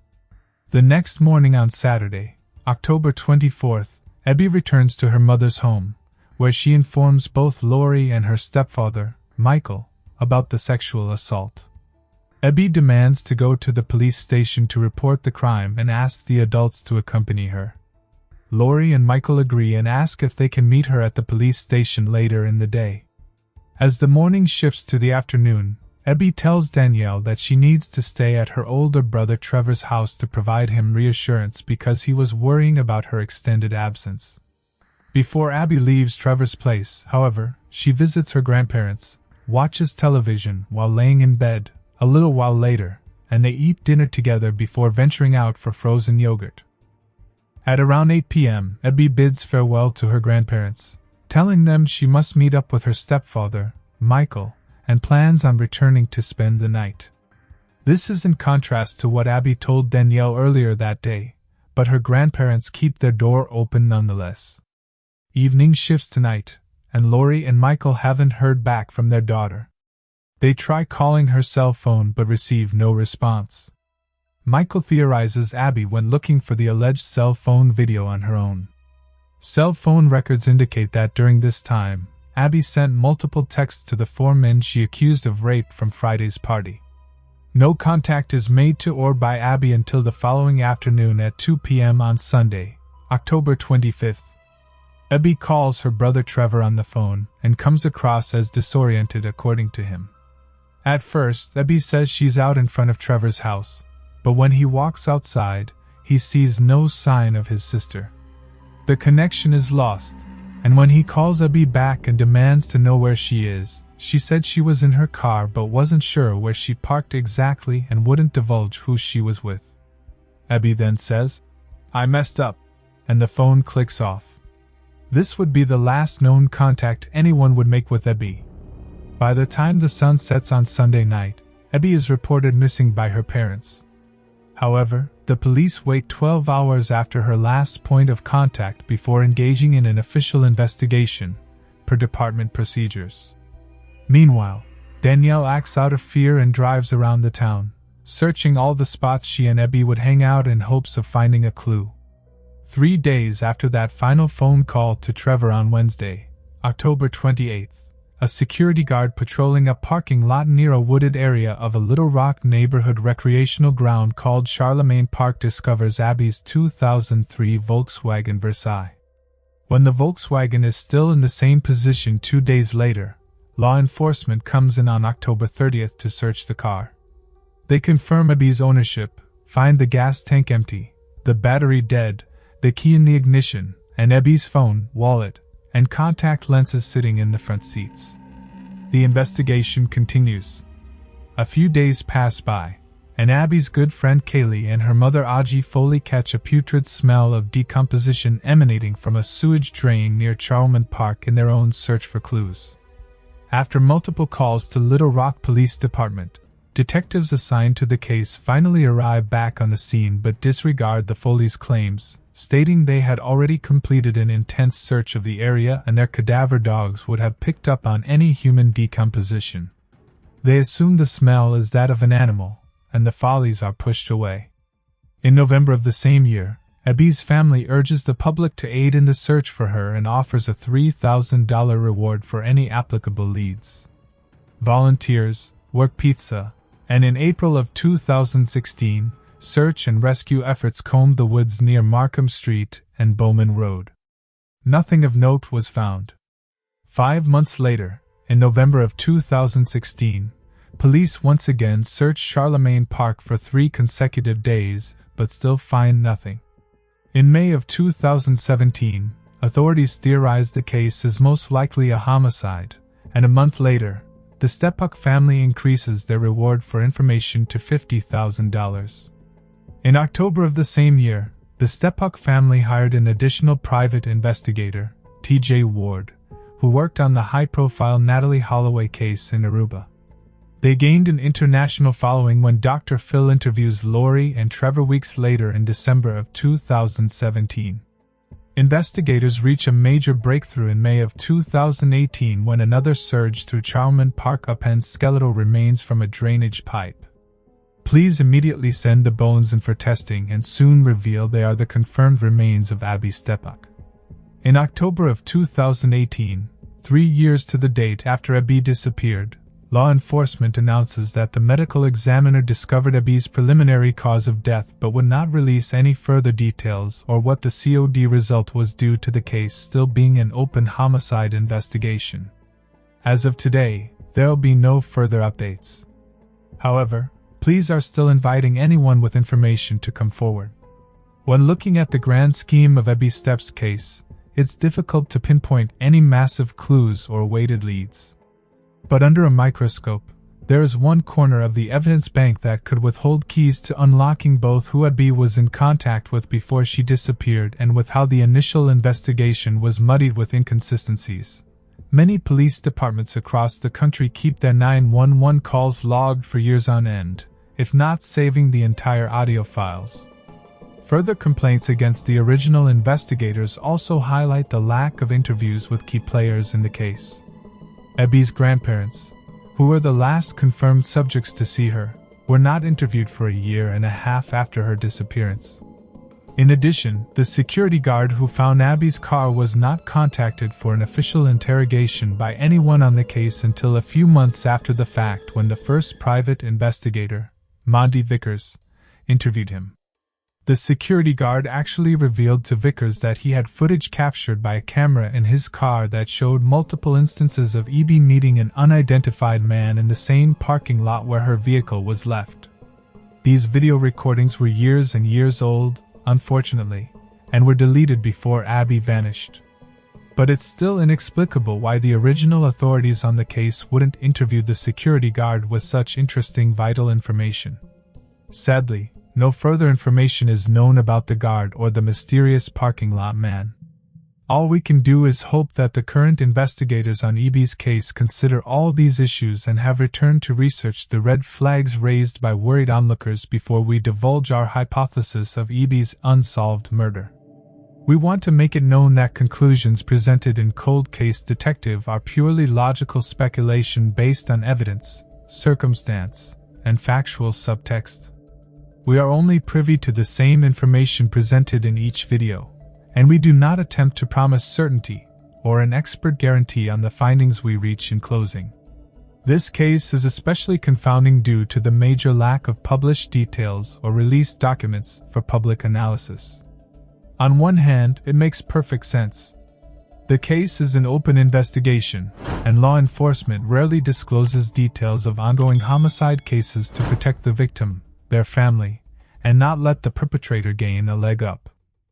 The next morning on Saturday, October 24th, Abby returns to her mother's home, where she informs both Lori and her stepfather, Michael, about the sexual assault. Abby demands to go to the police station to report the crime and asks the adults to accompany her. Lori and Michael agree and ask if they can meet her at the police station later in the day. As the morning shifts to the afternoon, Abby tells Danielle that she needs to stay at her older brother Trevor's house to provide him reassurance because he was worrying about her extended absence. Before Abby leaves Trevor's place, however, she visits her grandparents, watches television while laying in bed, a little while later, and they eat dinner together before venturing out for frozen yogurt. At around 8 p.m., Abby bids farewell to her grandparents, telling them she must meet up with her stepfather, Michael, and plans on returning to spend the night. This is in contrast to what Abby told Danielle earlier that day, but her grandparents keep their door open nonetheless. Evening shifts tonight, and Lori and Michael haven't heard back from their daughter. They try calling her cell phone but receive no response. Michael theorizes Abby went looking for the alleged cell phone video on her own. Cell phone records indicate that during this time, Abby sent multiple texts to the 4 men she accused of rape from Friday's party. No contact is made to or by Abby until the following afternoon at 2 p.m. on Sunday, October 25th. Abby calls her brother Trevor on the phone and comes across as disoriented according to him. At first, Abby says she's out in front of Trevor's house, but when he walks outside, he sees no sign of his sister. The connection is lost, and when he calls Abby back and demands to know where she is, she said she was in her car but wasn't sure where she parked exactly and wouldn't divulge who she was with. Abby then says, "I messed up," and the phone clicks off. This would be the last known contact anyone would make with Abby. By the time the sun sets on Sunday night, Abby is reported missing by her parents. However, the police wait 12 hours after her last point of contact before engaging in an official investigation, per department procedures. Meanwhile, Danielle acts out of fear and drives around the town, searching all the spots she and Abby would hang out in hopes of finding a clue. 3 days after that final phone call to Trevor on Wednesday, October 28th, a security guard patrolling a parking lot near a wooded area of a Little Rock neighborhood recreational ground called Charlemagne Park discovers Abby's 2003 Volkswagen Versailles. When the Volkswagen is still in the same position 2 days later, law enforcement comes in on October 30th to search the car. They confirm Abby's ownership, find the gas tank empty, the battery dead, the key in the ignition, and Abby's phone, wallet, and contact lenses sitting in the front seats. The investigation continues. A few days pass by, and Abby's good friend Kaylee and her mother Audrey Foley catch a putrid smell of decomposition emanating from a sewage drain near Charlemagne Park in their own search for clues. After multiple calls to Little Rock Police Department, detectives assigned to the case finally arrive back on the scene but disregard the Foley's claims, stating they had already completed an intense search of the area and their cadaver dogs would have picked up on any human decomposition. They assume the smell is that of an animal, and the Foleys are pushed away. In November of the same year, Abby's family urges the public to aid in the search for her and offers a $3,000 reward for any applicable leads. Volunteers, work pizza, and in April of 2016, search and rescue efforts combed the woods near Markham Street and Bowman Road. Nothing of note was found. 5 months later, in November of 2016, police once again searched Charlemagne Park for 3 consecutive days, but still find nothing. In May of 2017, authorities theorized the case is most likely a homicide, and a month later, the Stepuk family increases their reward for information to $50,000. In October of the same year, the Stepuk family hired an additional private investigator, T.J. Ward, who worked on the high-profile Natalie Holloway case in Aruba. They gained an international following when Dr. Phil interviews Lori and Trevor weeks later in December of 2017. Investigators reach a major breakthrough in May of 2018 when another surge through Charlman Park upends skeletal remains from a drainage pipe. Police immediately send the bones in for testing and soon reveal they are the confirmed remains of Abby Stepak. In October of 2018, 3 years to the date after Abby disappeared, law enforcement announces that the medical examiner discovered Abby's preliminary cause of death but would not release any further details or what the COD result was due to the case still being an open homicide investigation. As of today, there will be no further updates. However, police are still inviting anyone with information to come forward. When looking at the grand scheme of Abby Step's case, it's difficult to pinpoint any massive clues or weighted leads. But under a microscope, there is one corner of the evidence bank that could withhold keys to unlocking both who Abby was in contact with before she disappeared and with how the initial investigation was muddied with inconsistencies. Many police departments across the country keep their 911 calls logged for years on end, if not saving the entire audio files. Further complaints against the original investigators also highlight the lack of interviews with key players in the case. Abby's grandparents, who were the last confirmed subjects to see her, were not interviewed for a year and a half after her disappearance. In addition, the security guard who found Abby's car was not contacted for an official interrogation by anyone on the case until a few months after the fact when the first private investigator, Monty Vickers, interviewed him. The security guard actually revealed to Vickers that he had footage captured by a camera in his car that showed multiple instances of Abby meeting an unidentified man in the same parking lot where her vehicle was left. These video recordings were years and years old, unfortunately, and were deleted before Abby vanished. But it's still inexplicable why the original authorities on the case wouldn't interview the security guard with such interesting vital information. Sadly, no further information is known about the guard or the mysterious parking lot man. All we can do is hope that the current investigators on Abby's case consider all these issues and have returned to research the red flags raised by worried onlookers before we divulge our hypothesis of Abby's unsolved murder. We want to make it known that conclusions presented in Cold Case Detective are purely logical speculation based on evidence, circumstance, and factual subtext. We are only privy to the same information presented in each video, and we do not attempt to promise certainty or an expert guarantee on the findings we reach in closing. This case is especially confounding due to the major lack of published details or released documents for public analysis. On one hand, it makes perfect sense. The case is an open investigation, and law enforcement rarely discloses details of ongoing homicide cases to protect the victim, their family, and not let the perpetrator gain a leg up.